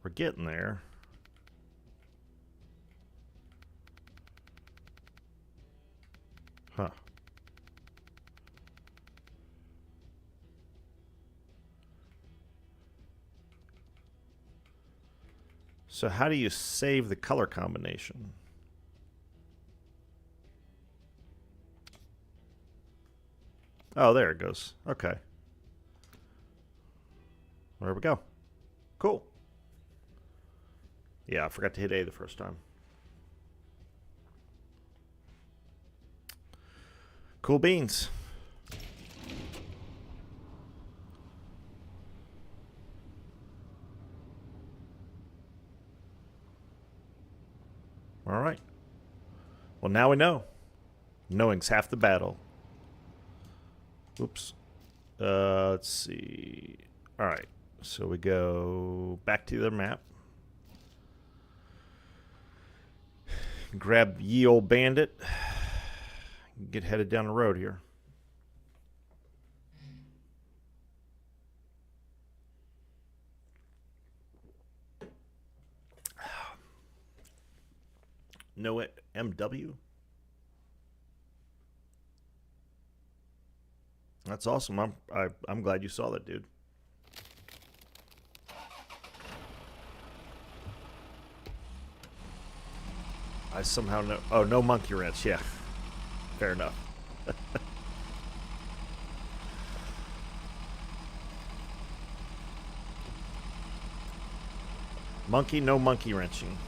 We're getting there. Huh. So how do you save the color combination? Oh, there it goes. Okay. There we go. Cool. Yeah, I forgot to hit A the first time. Cool beans. All right. Well, now we know. Knowing's half the battle. Oops. Let's see. All right. So we go back to the map. Grab ye old bandit. Get headed down the road here. No MW? That's awesome. I'm glad you saw that, dude. I somehow know. Oh, no monkey wrench. Yeah, fair enough. Monkey, no monkey wrenching.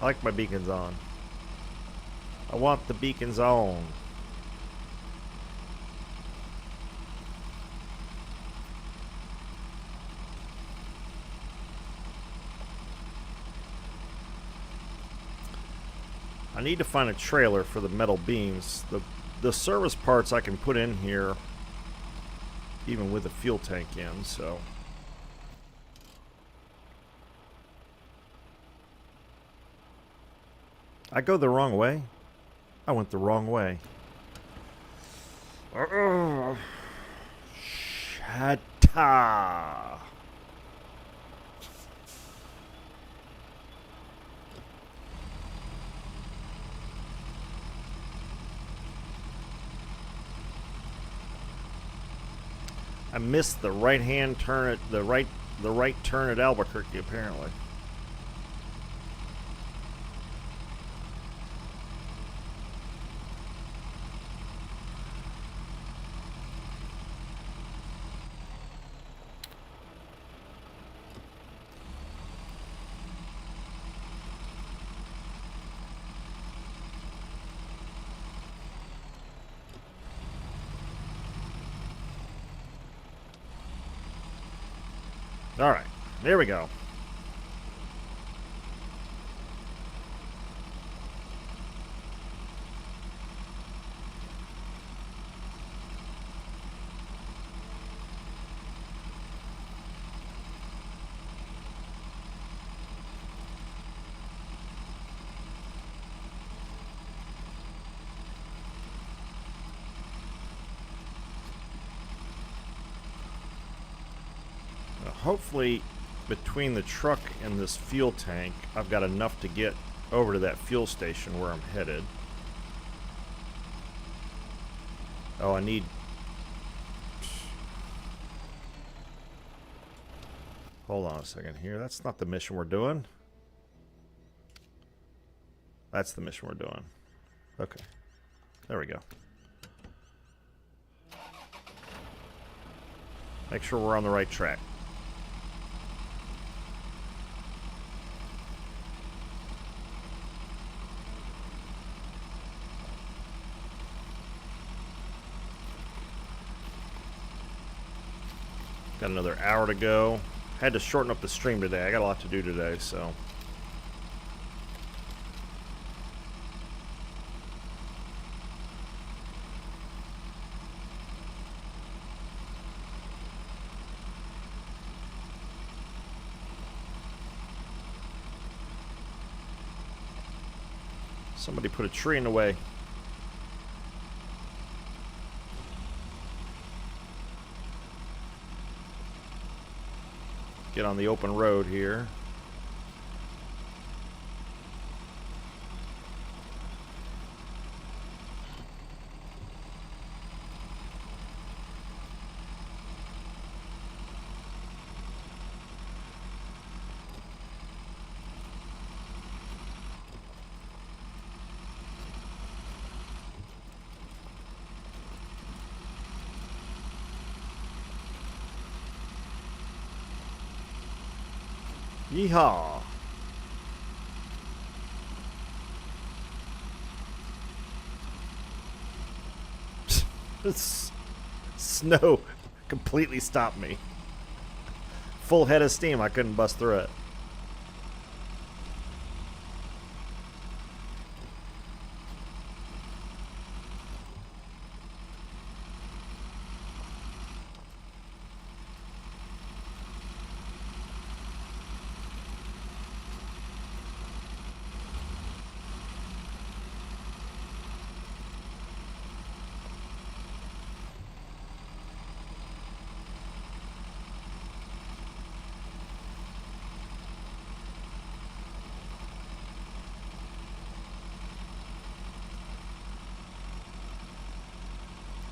I like my beacons on. I want the beacons on. I need to find a trailer for the metal beams. The service parts I can put in here even with the fuel tank in, so I go the wrong way? I went the wrong way. Shata. I missed the right-hand turn at the right turn at Albuquerque, apparently. All right, there we go. Hopefully, between the truck and this fuel tank, I've got enough to get over to that fuel station where I'm headed. Oh, I need... Hold on a second here. That's not the mission we're doing. That's the mission we're doing. Okay. There we go. Make sure we're on the right track. Got another hour to go. Had to shorten up the stream today. I got a lot to do today, so. Somebody put a tree in the way. Get on the open road here. Yeehaw! This snow completely stopped me. Full head of steam, I couldn't bust through it.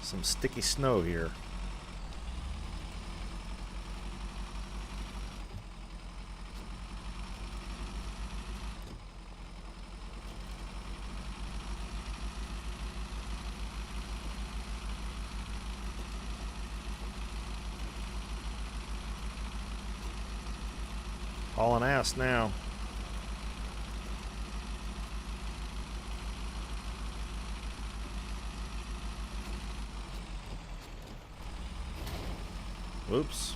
Some sticky snow here. Hauling ass now. Whoops.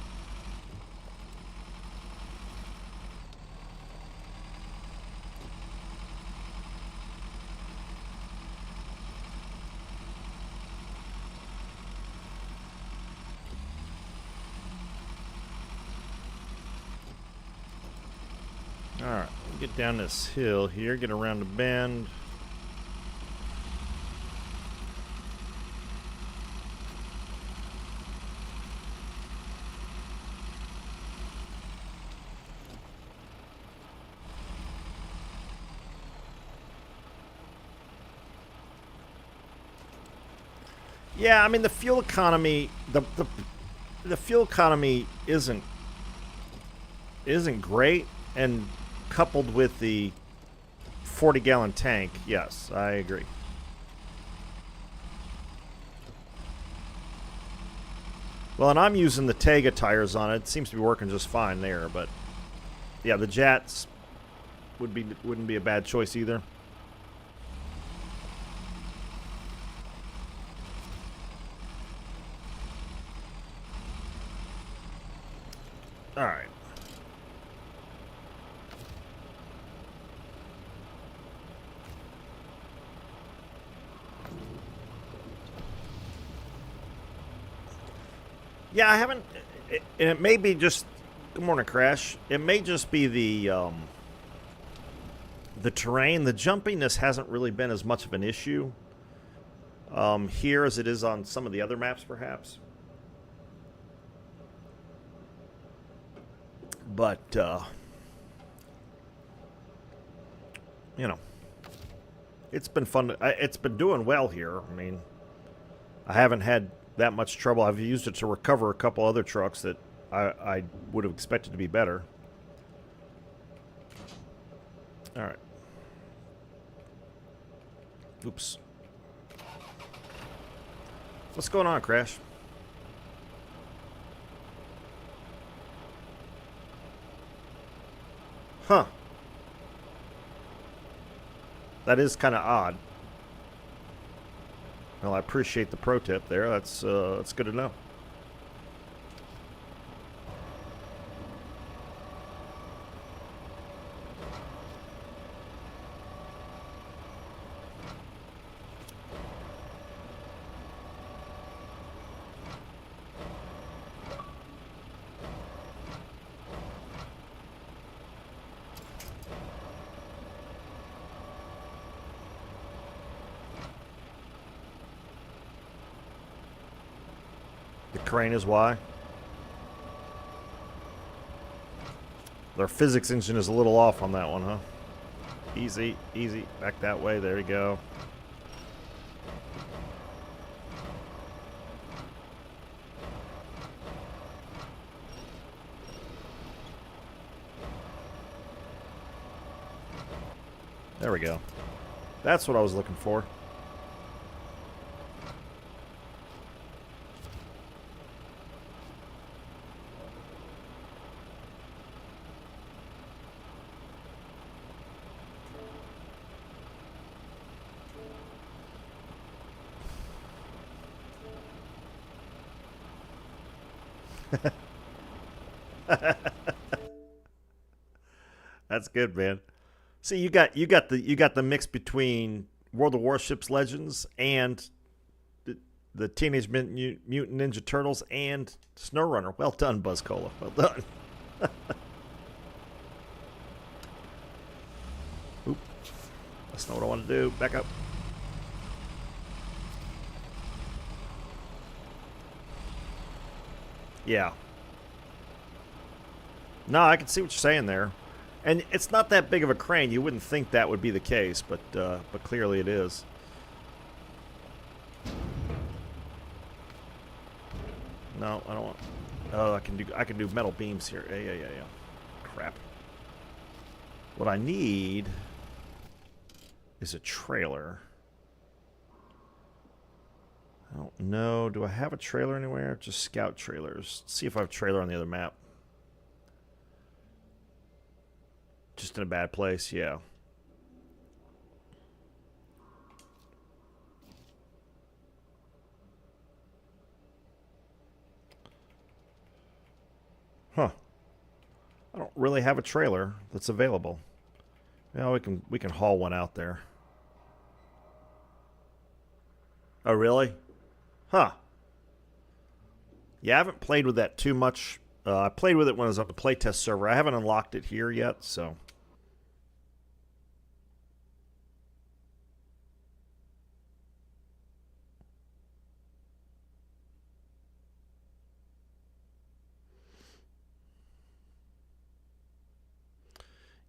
Alright, get down this hill here, get around the bend. Yeah, I mean the fuel economy, the fuel economy isn't great, and coupled with the 40-gallon tank, yes, I agree. Well, and I'm using the Tega tires on it. It seems to be working just fine there, but yeah, the Jats wouldn't be a bad choice either. All right. Yeah, I haven't. It may be just. Good morning, Crash. It may just be the terrain. The jumpiness hasn't really been as much of an issue here as it is on some of the other maps, perhaps. But you know, it's been fun. It's been doing well here. I mean, I haven't had that much trouble. I've used it to recover a couple other trucks that I would have expected to be better. All right. Oops. What's going on, Crash? Huh. That is kind of odd. Well, I appreciate the pro tip there. That's good to know. The crane is why. Their physics engine is a little off on that one, huh? Easy, easy. Back that way. There we go. There we go. That's what I was looking for. That's good, man. See, you got the mix between World of Warships Legends and the Teenage Mutant Ninja Turtles and SnowRunner. Well done, Buzz Cola. Well done. Oop. That's not what I want to do. Back up. Yeah. No, I can see what you're saying there. And it's not that big of a crane. You wouldn't think that would be the case, but clearly it is. No, I don't want. Oh, I can do metal beams here. Yeah. Crap. What I need is a trailer. I don't know. Do I have a trailer anywhere? Just scout trailers. Let's see if I have a trailer on the other map. Just in a bad place, yeah. Huh. I don't really have a trailer that's available. Yeah, we can haul one out there. Oh, really? Huh. Yeah, I haven't played with that too much. I played with it when I was on the playtest server. I haven't unlocked it here yet, so.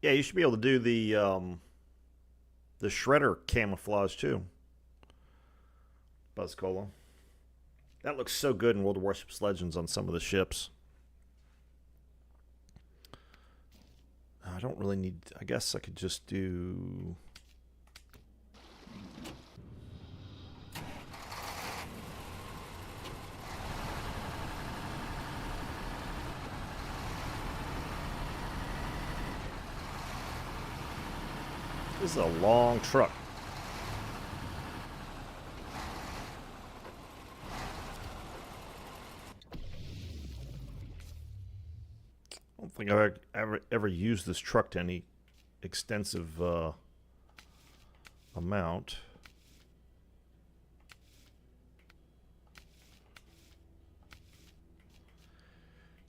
Yeah, you should be able to do the shredder camouflage too. Buzz Cola. That looks so good in World of Warships Legends on some of the ships. I don't really need... I guess I could just do... This is a long truck. I don't think I've ever used this truck to any extensive amount.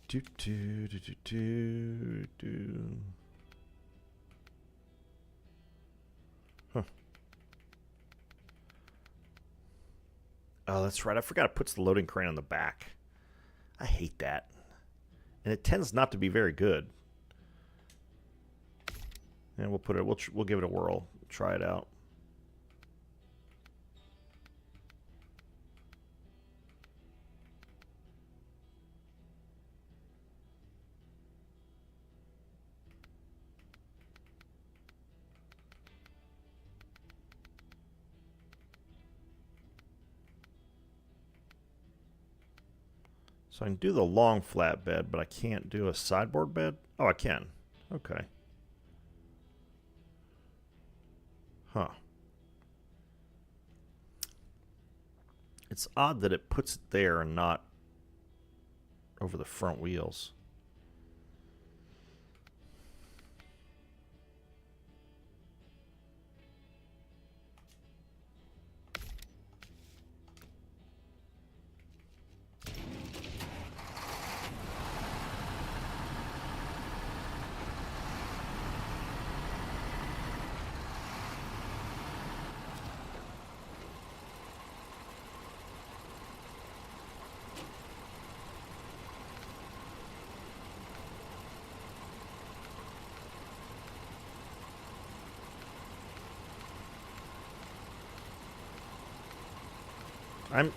Do do do do do do. Huh. Oh, that's right. I forgot it puts the loading crane on the back. I hate that. And it tends not to be very good. And we'll put it. We'll give it a whirl. Try it out. So I can do the long flatbed, but I can't do a sideboard bed? Oh, I can. Okay. Huh. It's odd that it puts it there and not over the front wheels.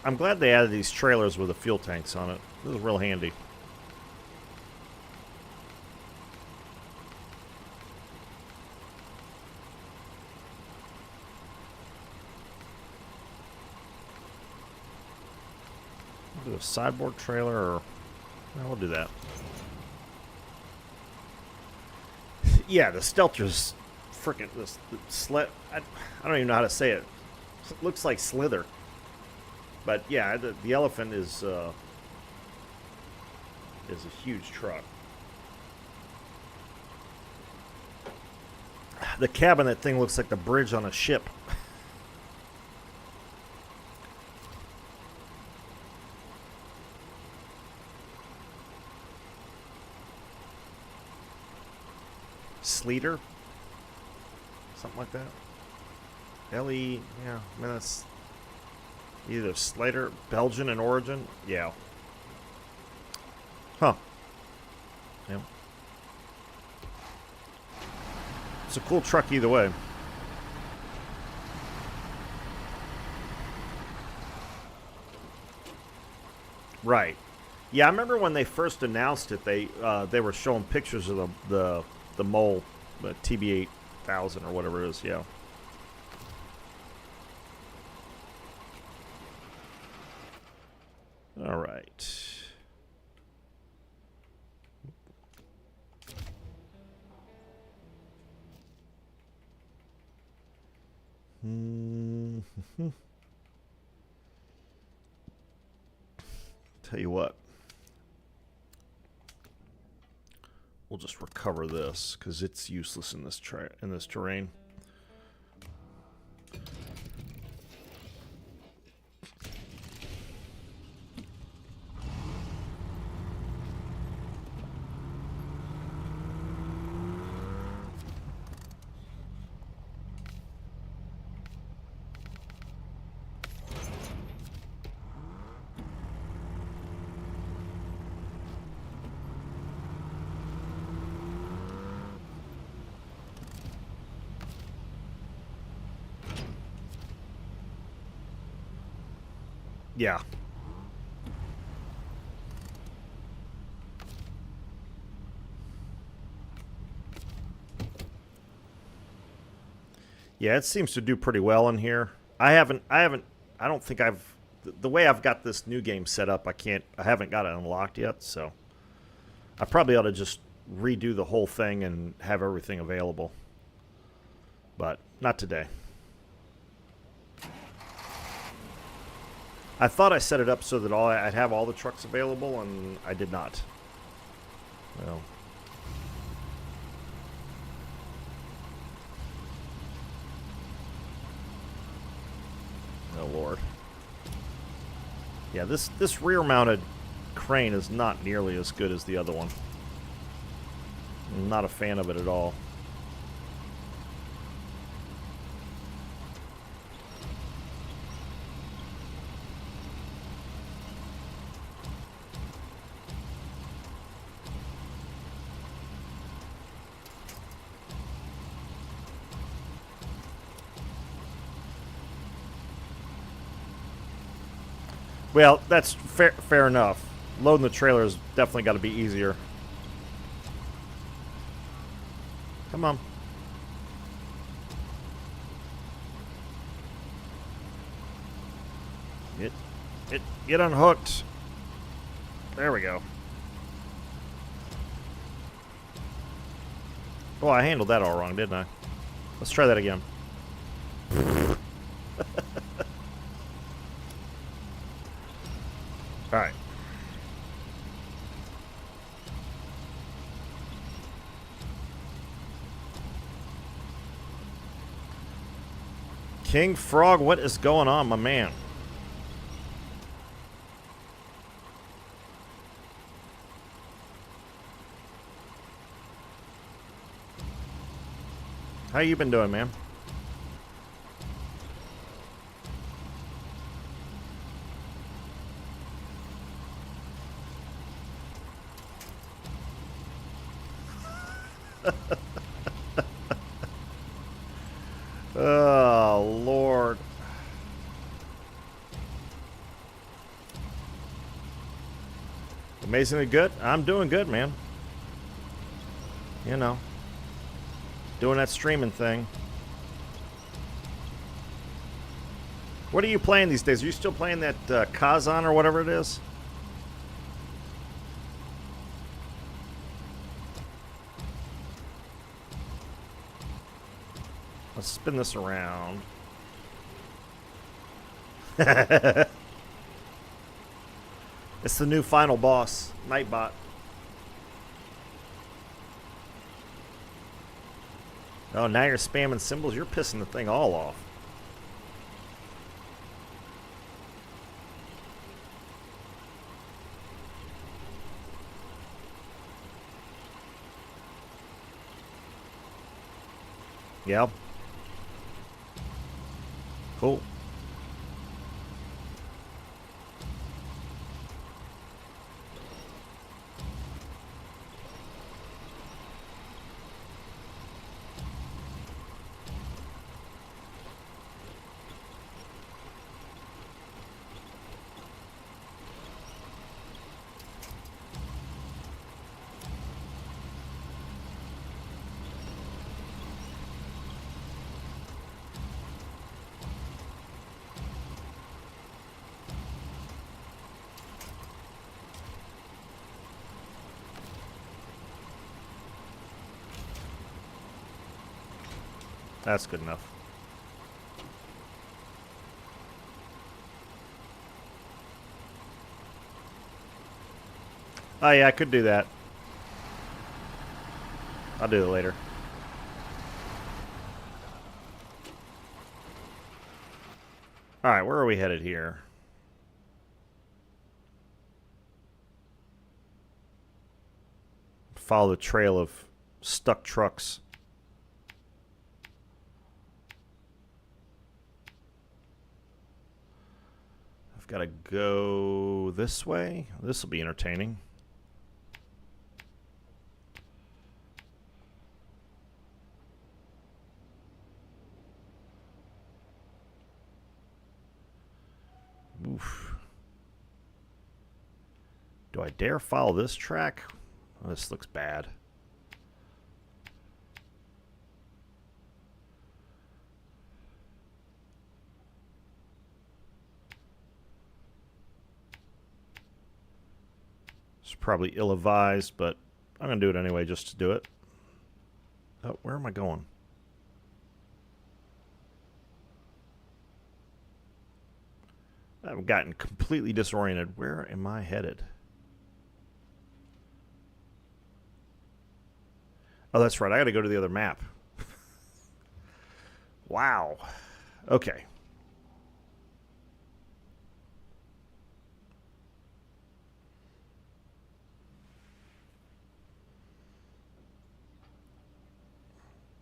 I'm glad they added these trailers with the fuel tanks on it. This is real handy. We'll do a sideboard trailer, or no, we'll do that. Yeah, the Stelter's freaking this sled. I don't even know how to say it. It looks like Slither. But yeah, the Elephant is a huge truck. The cabin, that thing looks like the bridge on a ship. Sleater? Something like that. L-E, yeah, I mean that's... Either Slater, Belgian in origin? Yeah. Huh. Yeah. It's a cool truck either way. Right. Yeah, I remember when they first announced it, they were showing pictures of the mole, the TB8000 or whatever it is, yeah. All right. Tell you what. We'll just recover this because it's useless in this terrain. Yeah. Yeah, it seems to do pretty well in here. I don't think the way I've got this new game set up, I haven't got it unlocked yet, so I probably ought to just redo the whole thing and have everything available. But not today. I thought I set it up so that I'd have all the trucks available, and I did not. Well. Oh, Lord. Yeah, this rear-mounted crane is not nearly as good as the other one. I'm not a fan of it at all. Well, that's fair enough. Loading the trailer has definitely got to be easier. Come on. Get unhooked. There we go. Oh, I handled that all wrong, didn't I? Let's try that again. All right. King Frog, what is going on, my man? How you been doing, man? Oh, Lord. Amazingly good? I'm doing good, man. You know. Doing that streaming thing. What are you playing these days? Are you still playing that Kazan or whatever it is? Let's spin this around. It's the new final boss, Nightbot. Oh, now you're spamming symbols. You're pissing the thing all off. Yeah. Cool. That's good enough. Oh, yeah, I could do that. I'll do it later. Alright, where are we headed here? Follow the trail of stuck trucks. I've got to go this way. This will be entertaining. Oof. Do I dare follow this track? Oh, this looks bad. It's probably ill-advised, but I'm going to do it anyway just to do it. Oh, where am I going? I've gotten completely disoriented. Where am I headed? Oh, that's right. I got to go to the other map. Wow. Okay.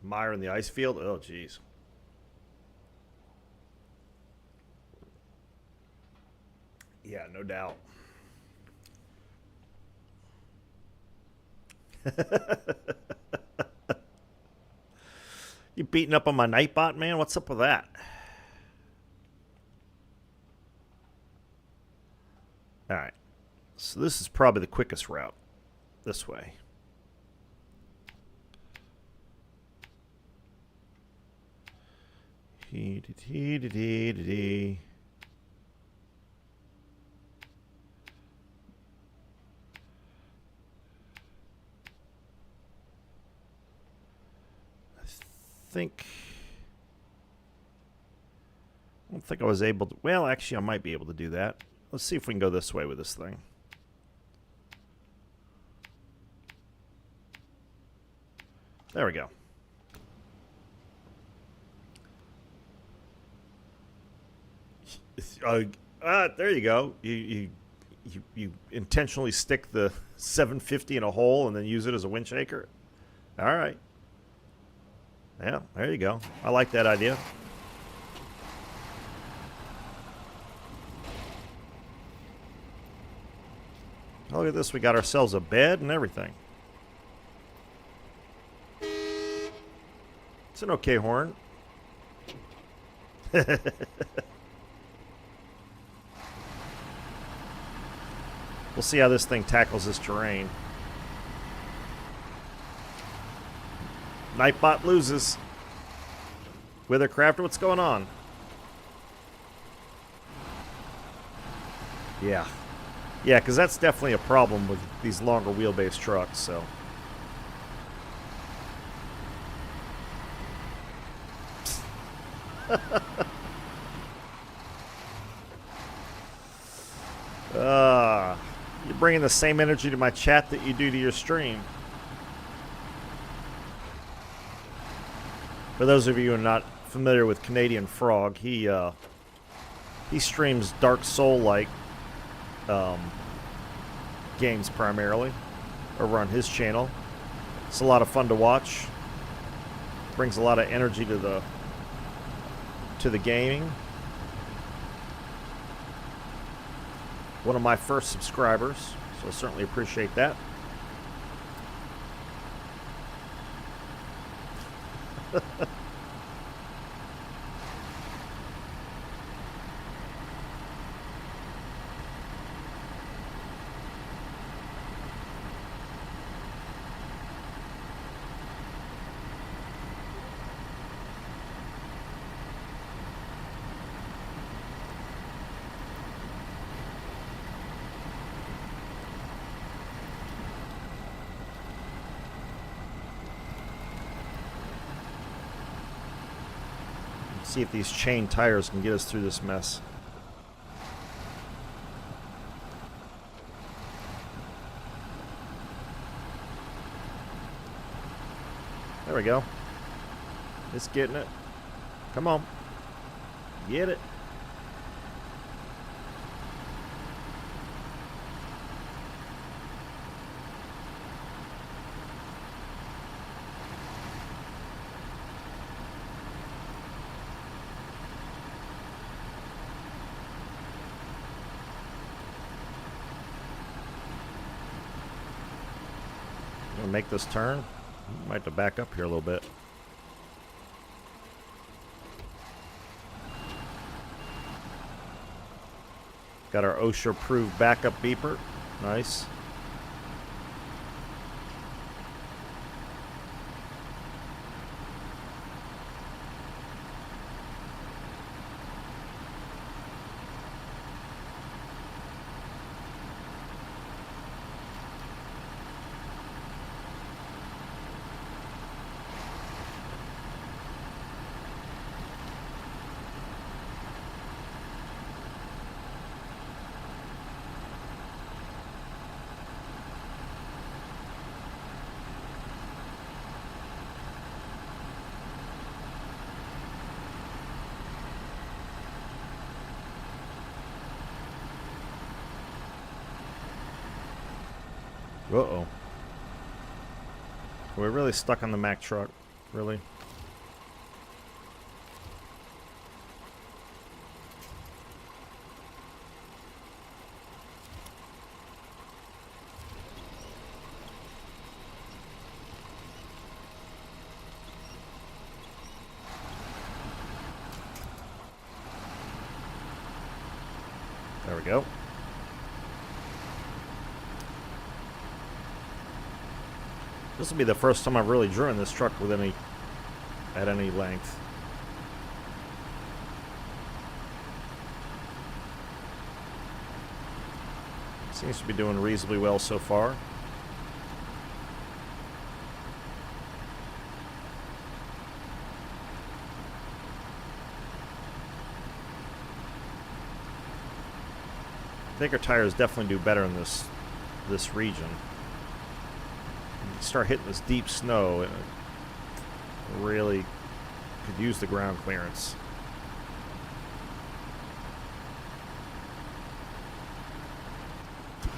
Mire in the ice field? Oh, jeez. Yeah, no doubt. You beating up on my Nightbot, man? What's up with that? Alright. So this is probably the quickest route. This way. I don't think I was able to. Well, actually, I might be able to do that. Let's see if we can go this way with this thing. There we go. There you go. You intentionally stick the 750 in a hole and then use it as a wind shaker. All right. Yeah, there you go. I like that idea. Oh, look at this. We got ourselves a bed and everything. It's an okay horn. We'll see how this thing tackles this terrain. Nightbot loses. Withercraft, what's going on? Yeah. Yeah, because that's definitely a problem with these longer wheelbase trucks, so. You're bringing the same energy to my chat that you do to your stream. For those of you who are not familiar with Canadian Frog, he streams Dark Soul-like games primarily over on his channel. It's a lot of fun to watch. Brings a lot of energy to the gaming. One of my first subscribers, so I certainly appreciate that. See if these chain tires can get us through this mess. There we go. It's getting it. Come on. Get it. Make this turn. Might have to back up here a little bit. Got our OSHA-approved backup beeper. Nice. Uh-oh. We're really stuck on the Mack truck. Really? There we go. This will be the first time I've really driven this truck with at any length. Seems to be doing reasonably well so far. I think our tires definitely do better in this region. You start hitting this deep snow, and it really could use the ground clearance.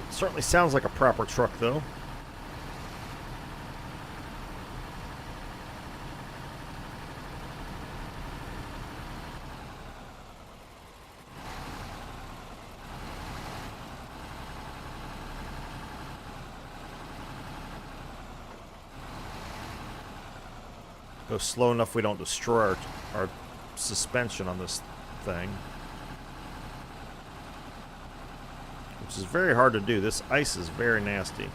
Certainly sounds like a proper truck, though. Go slow enough we don't destroy our suspension on this thing. Which is very hard to do. This ice is very nasty.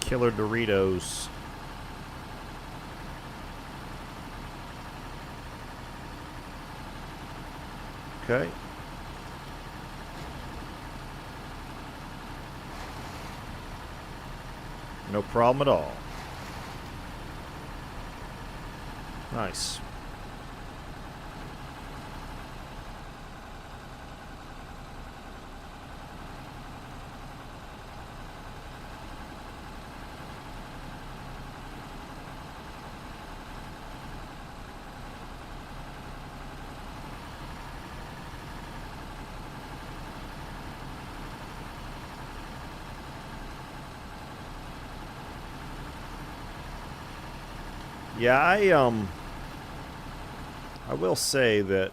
Killer Doritos. Okay. No problem at all. Nice. Yeah, I will say that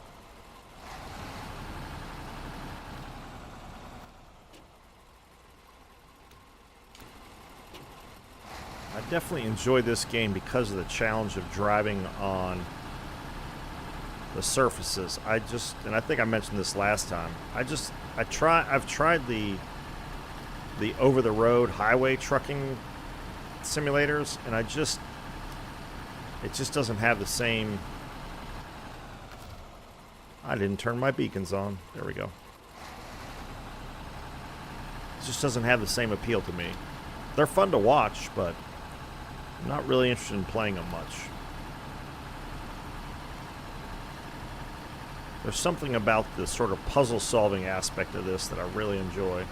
I definitely enjoy this game because of the challenge of driving on the surfaces. And I think I mentioned this last time. I've tried the over-the-road highway trucking simulators, and it just doesn't have the same... I didn't turn my beacons on. There we go. It just doesn't have the same appeal to me. They're fun to watch, but I'm not really interested in playing them much. There's something about the sort of puzzle-solving aspect of this that I really enjoy.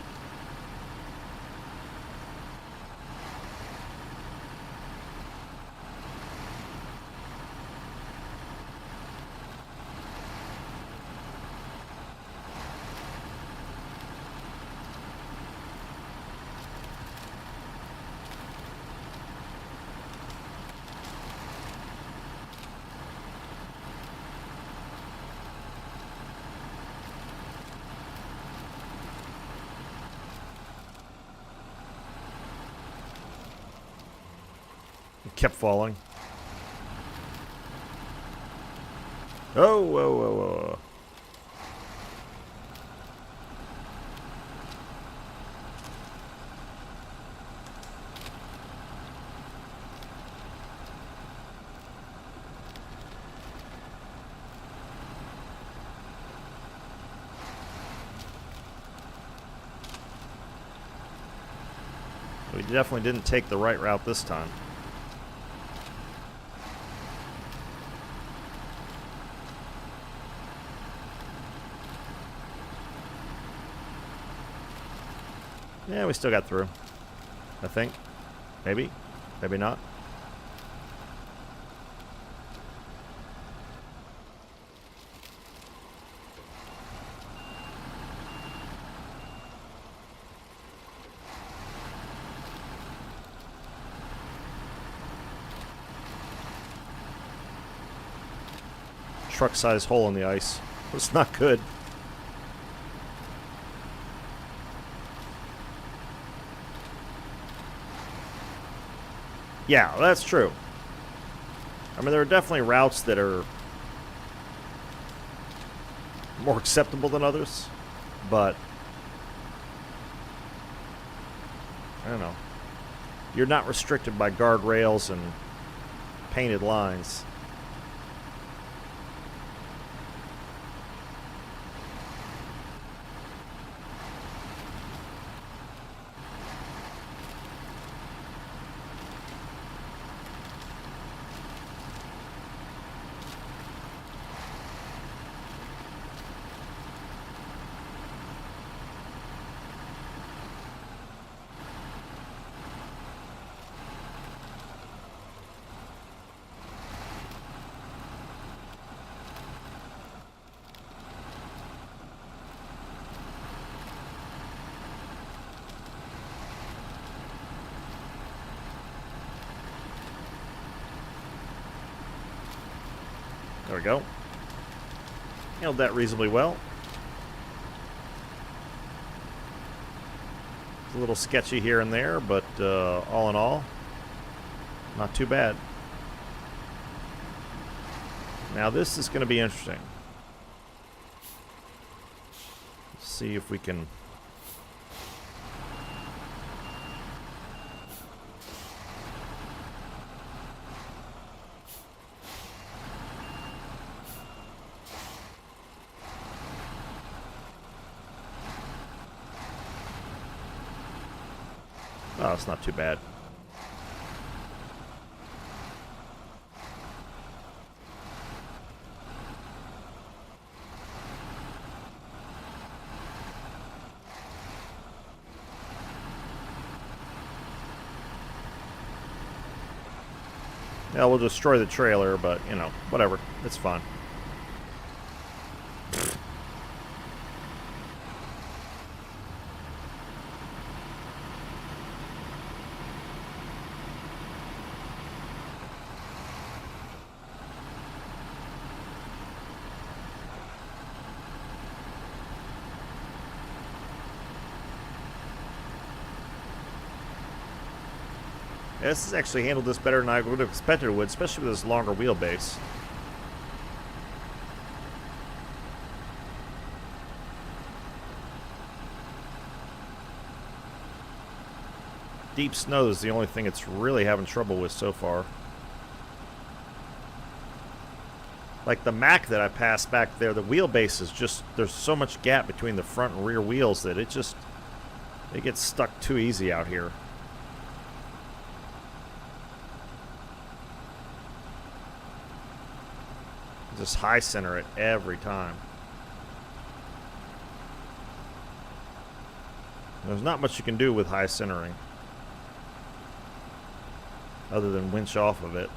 Kept falling. Oh, whoa, whoa, whoa. We definitely didn't take the right route this time. Yeah, we still got through. I think. Maybe. Maybe not. truck-sized hole in the ice. It's not good. Yeah, that's true. I mean, there are definitely routes that are more acceptable than others, but I don't know. You're not restricted by guardrails and painted lines. There we go. Handled that reasonably well. It's a little sketchy here and there, but all in all, not too bad. Now this is going to be interesting. Let's see if we can... Oh, it's not too bad. Yeah, we'll destroy the trailer, but, you know, whatever. It's fine. Yeah, this has actually handled this better than I would have expected it would, especially with this longer wheelbase. Deep snow is the only thing it's really having trouble with so far. Like the Mack that I passed back there, the wheelbase is just, there's so much gap between the front and rear wheels that it gets stuck too easy out here. Just high center it every time. There's not much you can do with high centering other than winch off of it.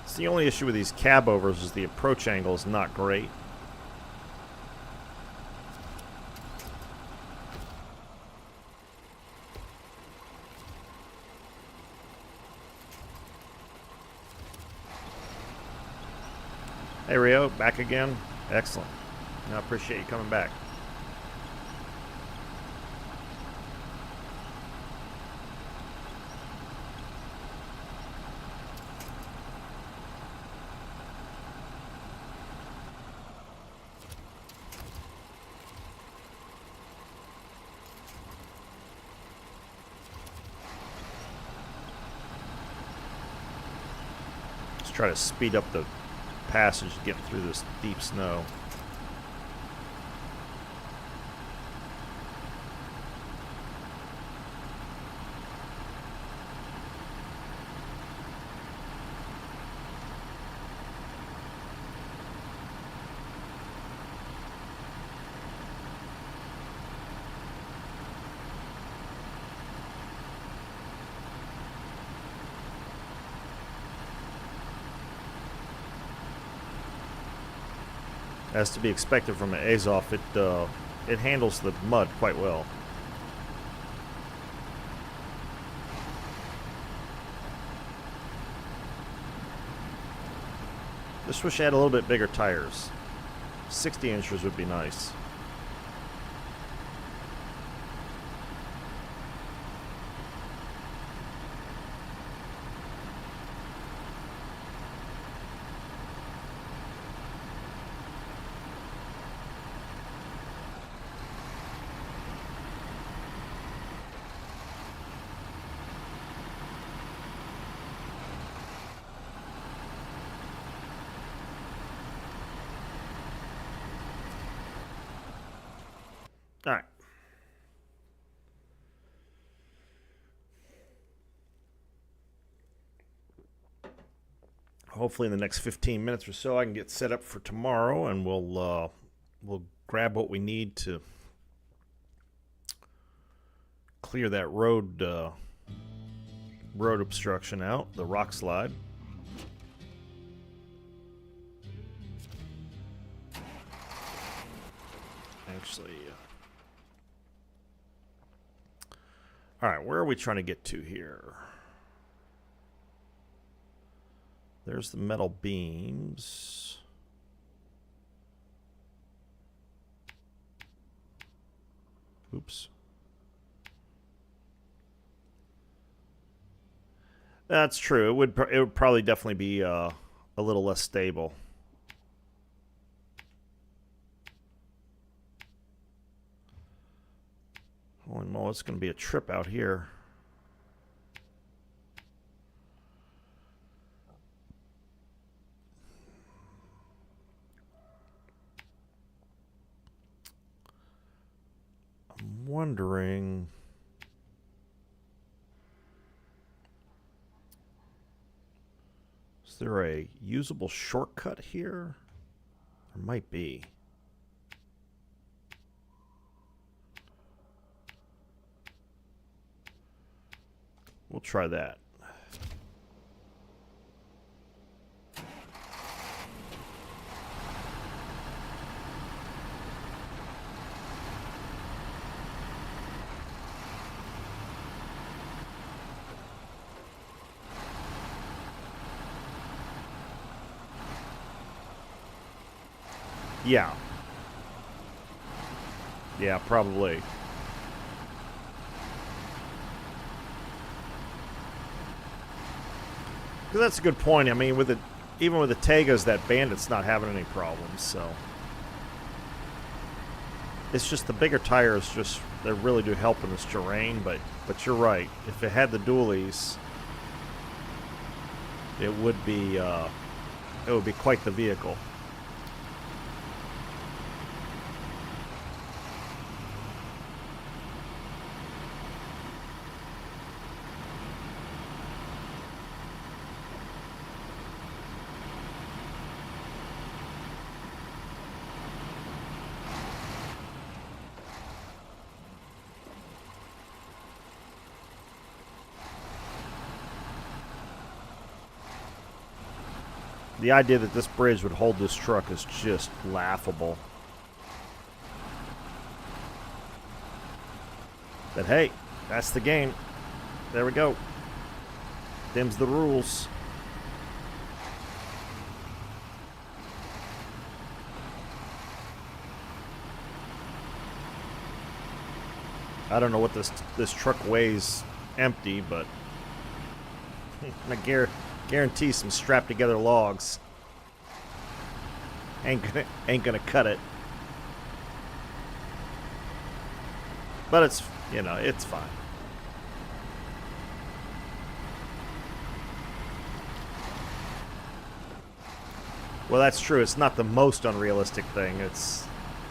It's the only issue with these cab overs is the approach angle is not great. Hey Rio, back again. Excellent. I appreciate you coming back. Let's try to speed up the passage getting through this deep snow. As to be expected from an Azov, it handles the mud quite well. Just wish I had a little bit bigger tires. 60 inches would be nice. All right. Hopefully in the next 15 minutes or so I can get set up for tomorrow, and we'll grab what we need to clear that road obstruction out, the rock slide. Actually, all right, where are we trying to get to here? There's the metal beams. Oops. That's true. It would probably definitely be a little less stable. Holy moly, it's going to be a trip out here. I'm wondering... Is there a usable shortcut here? There might be. We'll try that. Yeah. Yeah, probably. Because that's a good point. I mean, with even with the Tegas, that Bandit's not having any problems. So it's just the bigger tires. Just they really do help in this terrain. But you're right. If it had the dualies, it would be quite the vehicle. The idea that this bridge would hold this truck is just laughable. But hey, that's the game. There we go. Them's the rules. I don't know what this truck weighs empty, but I guarantee some strapped together logs ain't gonna cut it. But it's, you know, it's fine. Well, that's true. It's not the most unrealistic thing. It's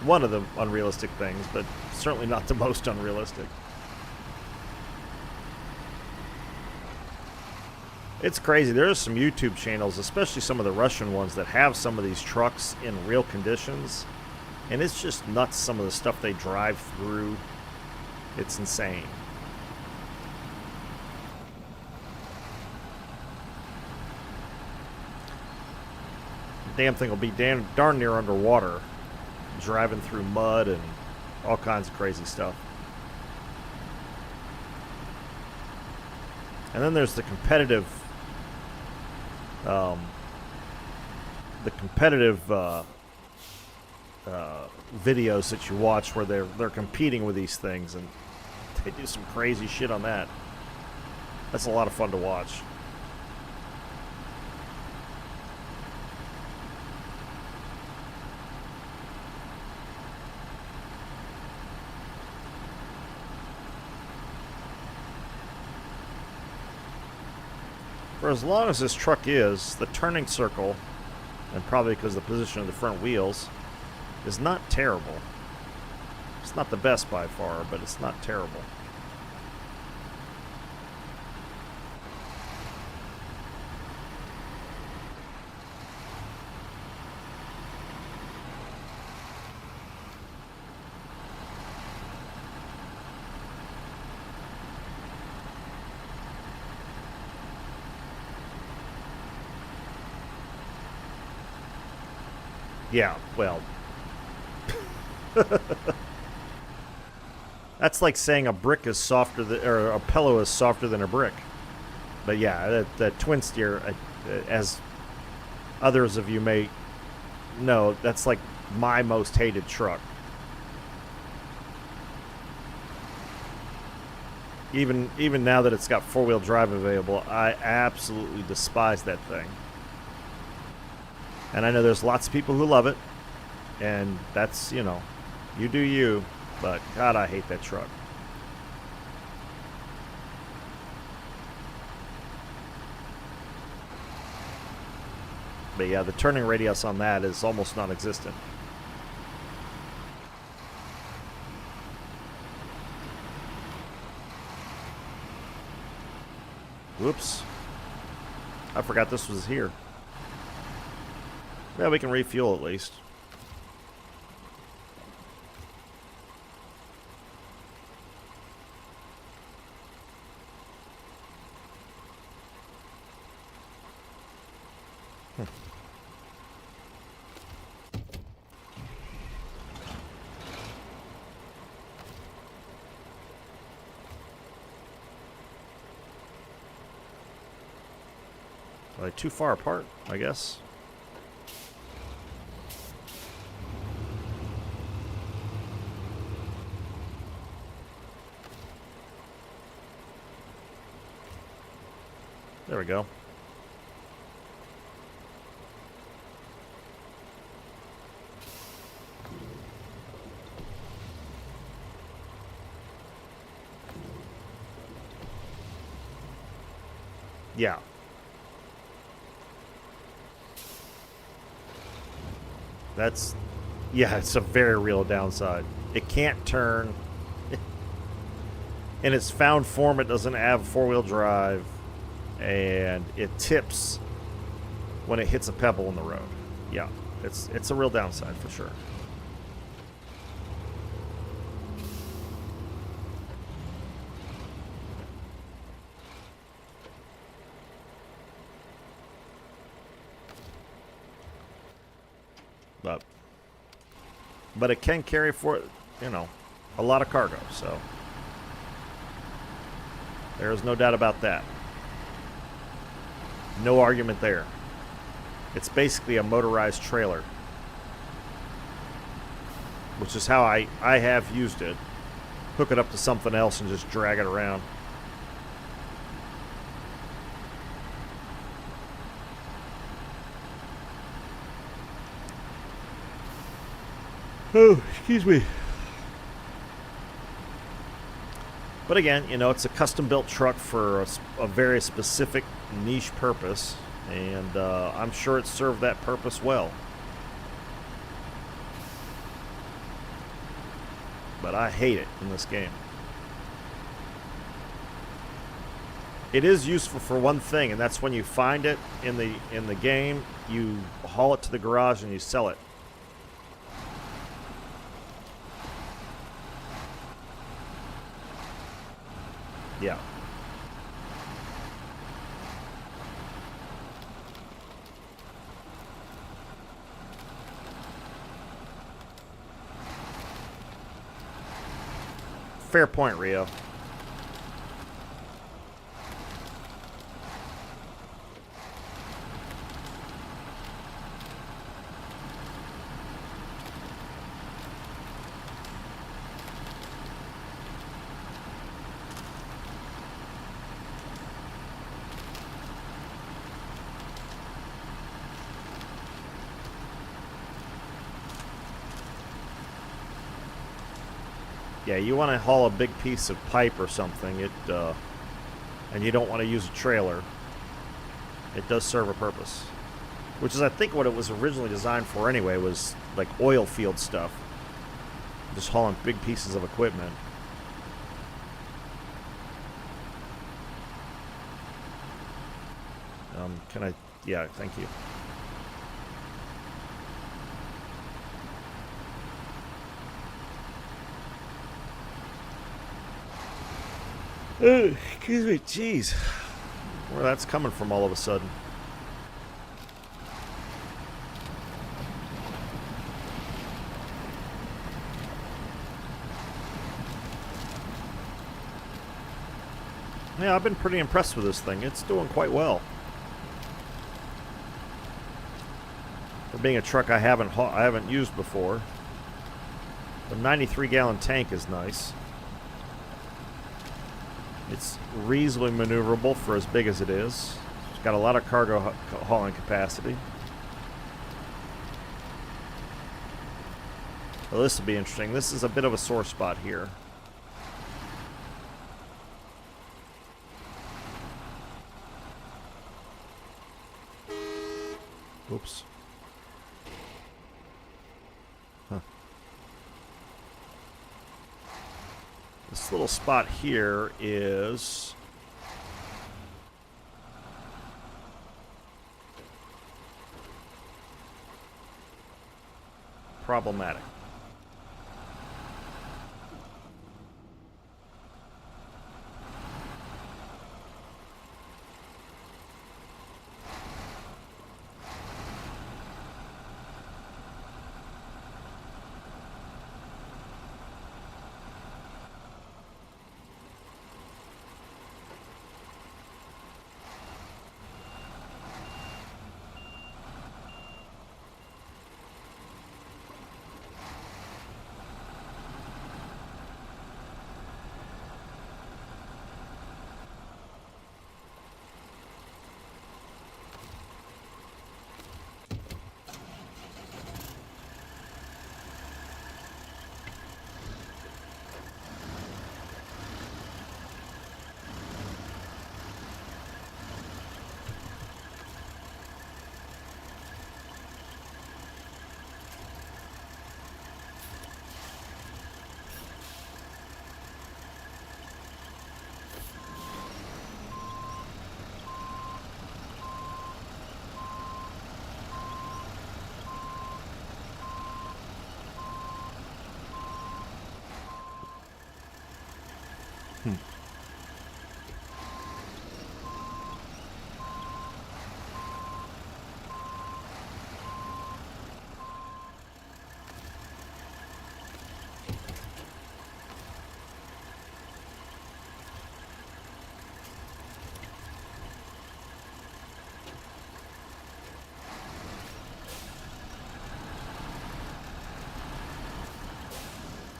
one of the unrealistic things, but certainly not the most unrealistic. It's crazy. There are some YouTube channels, especially some of the Russian ones, that have some of these trucks in real conditions. And it's just nuts, some of the stuff they drive through. It's insane. The damn thing will be darn near underwater driving through mud and all kinds of crazy stuff. And then there's the competitive videos that you watch where they're competing with these things, and they do some crazy shit on that. That's a lot of fun to watch. For as long as this truck is, the turning circle, and probably because of the position of the front wheels, is not terrible. It's not the best by far, but it's not terrible. Yeah, well. That's like saying a brick is softer than, or a pillow is softer than a brick. But yeah, the twin steer, as others of you may know, that's like my most hated truck. Even now that it's got four-wheel drive available, I absolutely despise that thing. And I know there's lots of people who love it, and that's, you know, you do you, but God, I hate that truck. But yeah, the turning radius on that is almost non-existent. Whoops. I forgot this was here. Yeah, we can refuel at least. Are they too far apart, I guess? There we go. Yeah. That's, yeah, it's a very real downside. It can't turn. In its found form, it doesn't have four-wheel drive. And it tips when it hits a pebble in the road. Yeah, it's a real downside for sure. But it can carry for, you know, a lot of cargo, so there is no doubt about that. No argument there. It's basically a motorized trailer, which is how I have used it. Hook it up to something else and just drag it around. Oh, excuse me. But again, you know, it's a custom-built truck for a very specific niche purpose, and I'm sure it served that purpose well. But I hate it in this game. It is useful for one thing, and that's when you find it in the game, you haul it to the garage and you sell it. Yeah. fair point, Rio. Yeah, you want to haul a big piece of pipe or something, and you don't want to use a trailer. It does serve a purpose. Which is, I think, what it was originally designed for anyway, was like oil field stuff. Just hauling big pieces of equipment. Can I... Yeah, thank you. Excuse me, jeez. Where that's coming from all of a sudden. Yeah, I've been pretty impressed with this thing. It's doing quite well. For being a truck I haven't used before. The 93-gallon tank is nice. It's reasonably maneuverable for as big as it is. It's got a lot of cargo hauling capacity. Well, this will be interesting. This is a bit of a sore spot here. Oops. Huh. This little spot here is problematic.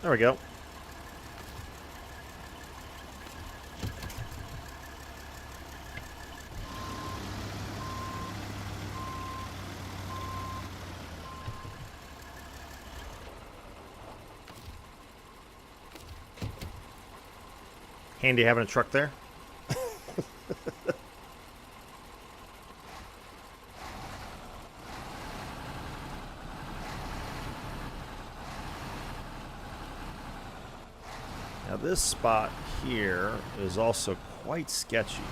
There we go. Handy having a truck there. Now this spot here is also quite sketchy.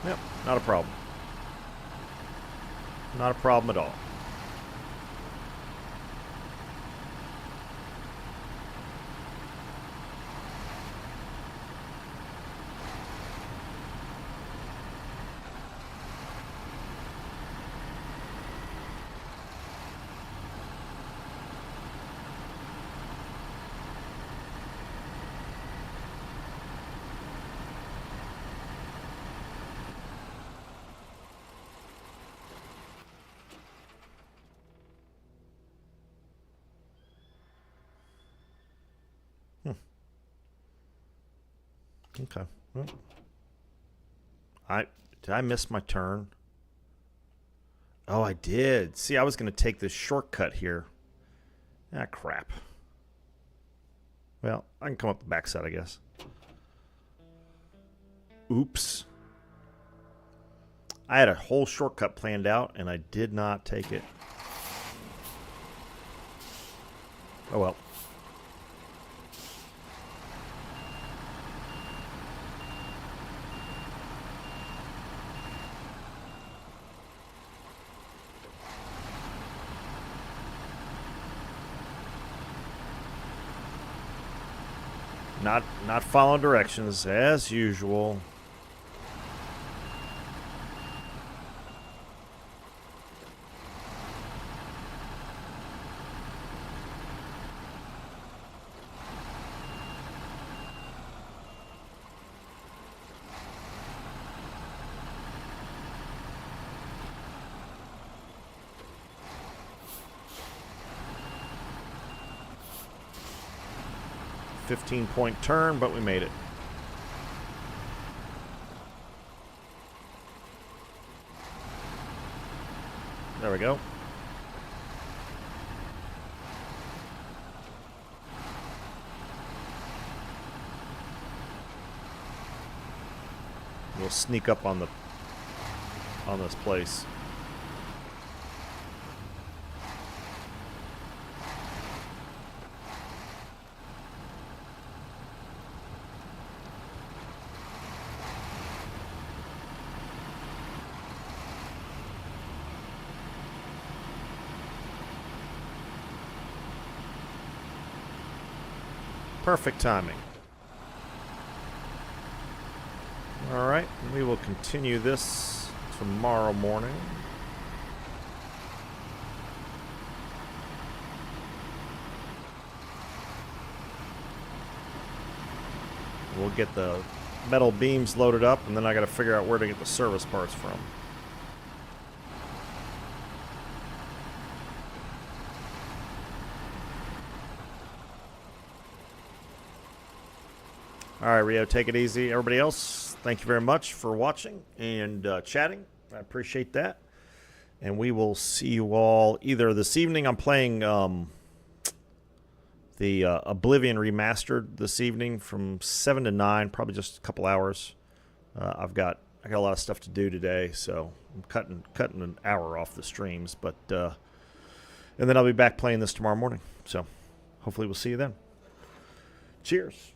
Yep, not a problem. Not a problem at all. Okay. Well, did I miss my turn? Oh, I did. See, I was going to take this shortcut here. Ah, crap. Well, I can come up the backside, I guess. Oops. I had a whole shortcut planned out, and I did not take it. Oh, well. Not following directions as usual. .15 turn, but we made it. There we go. We'll sneak up on this place. Perfect timing. All right, we will continue this tomorrow morning. We'll get the metal beams loaded up, and then I got to figure out where to get the service parts from. All right, Rio, take it easy. Everybody else, thank you very much for watching and chatting. I appreciate that. And we will see you all either this evening. I'm playing the Oblivion Remastered this evening from 7 to 9, probably just a couple hours. I got a lot of stuff to do today, so I'm cutting an hour off the streams. But and then I'll be back playing this tomorrow morning. So hopefully we'll see you then. Cheers.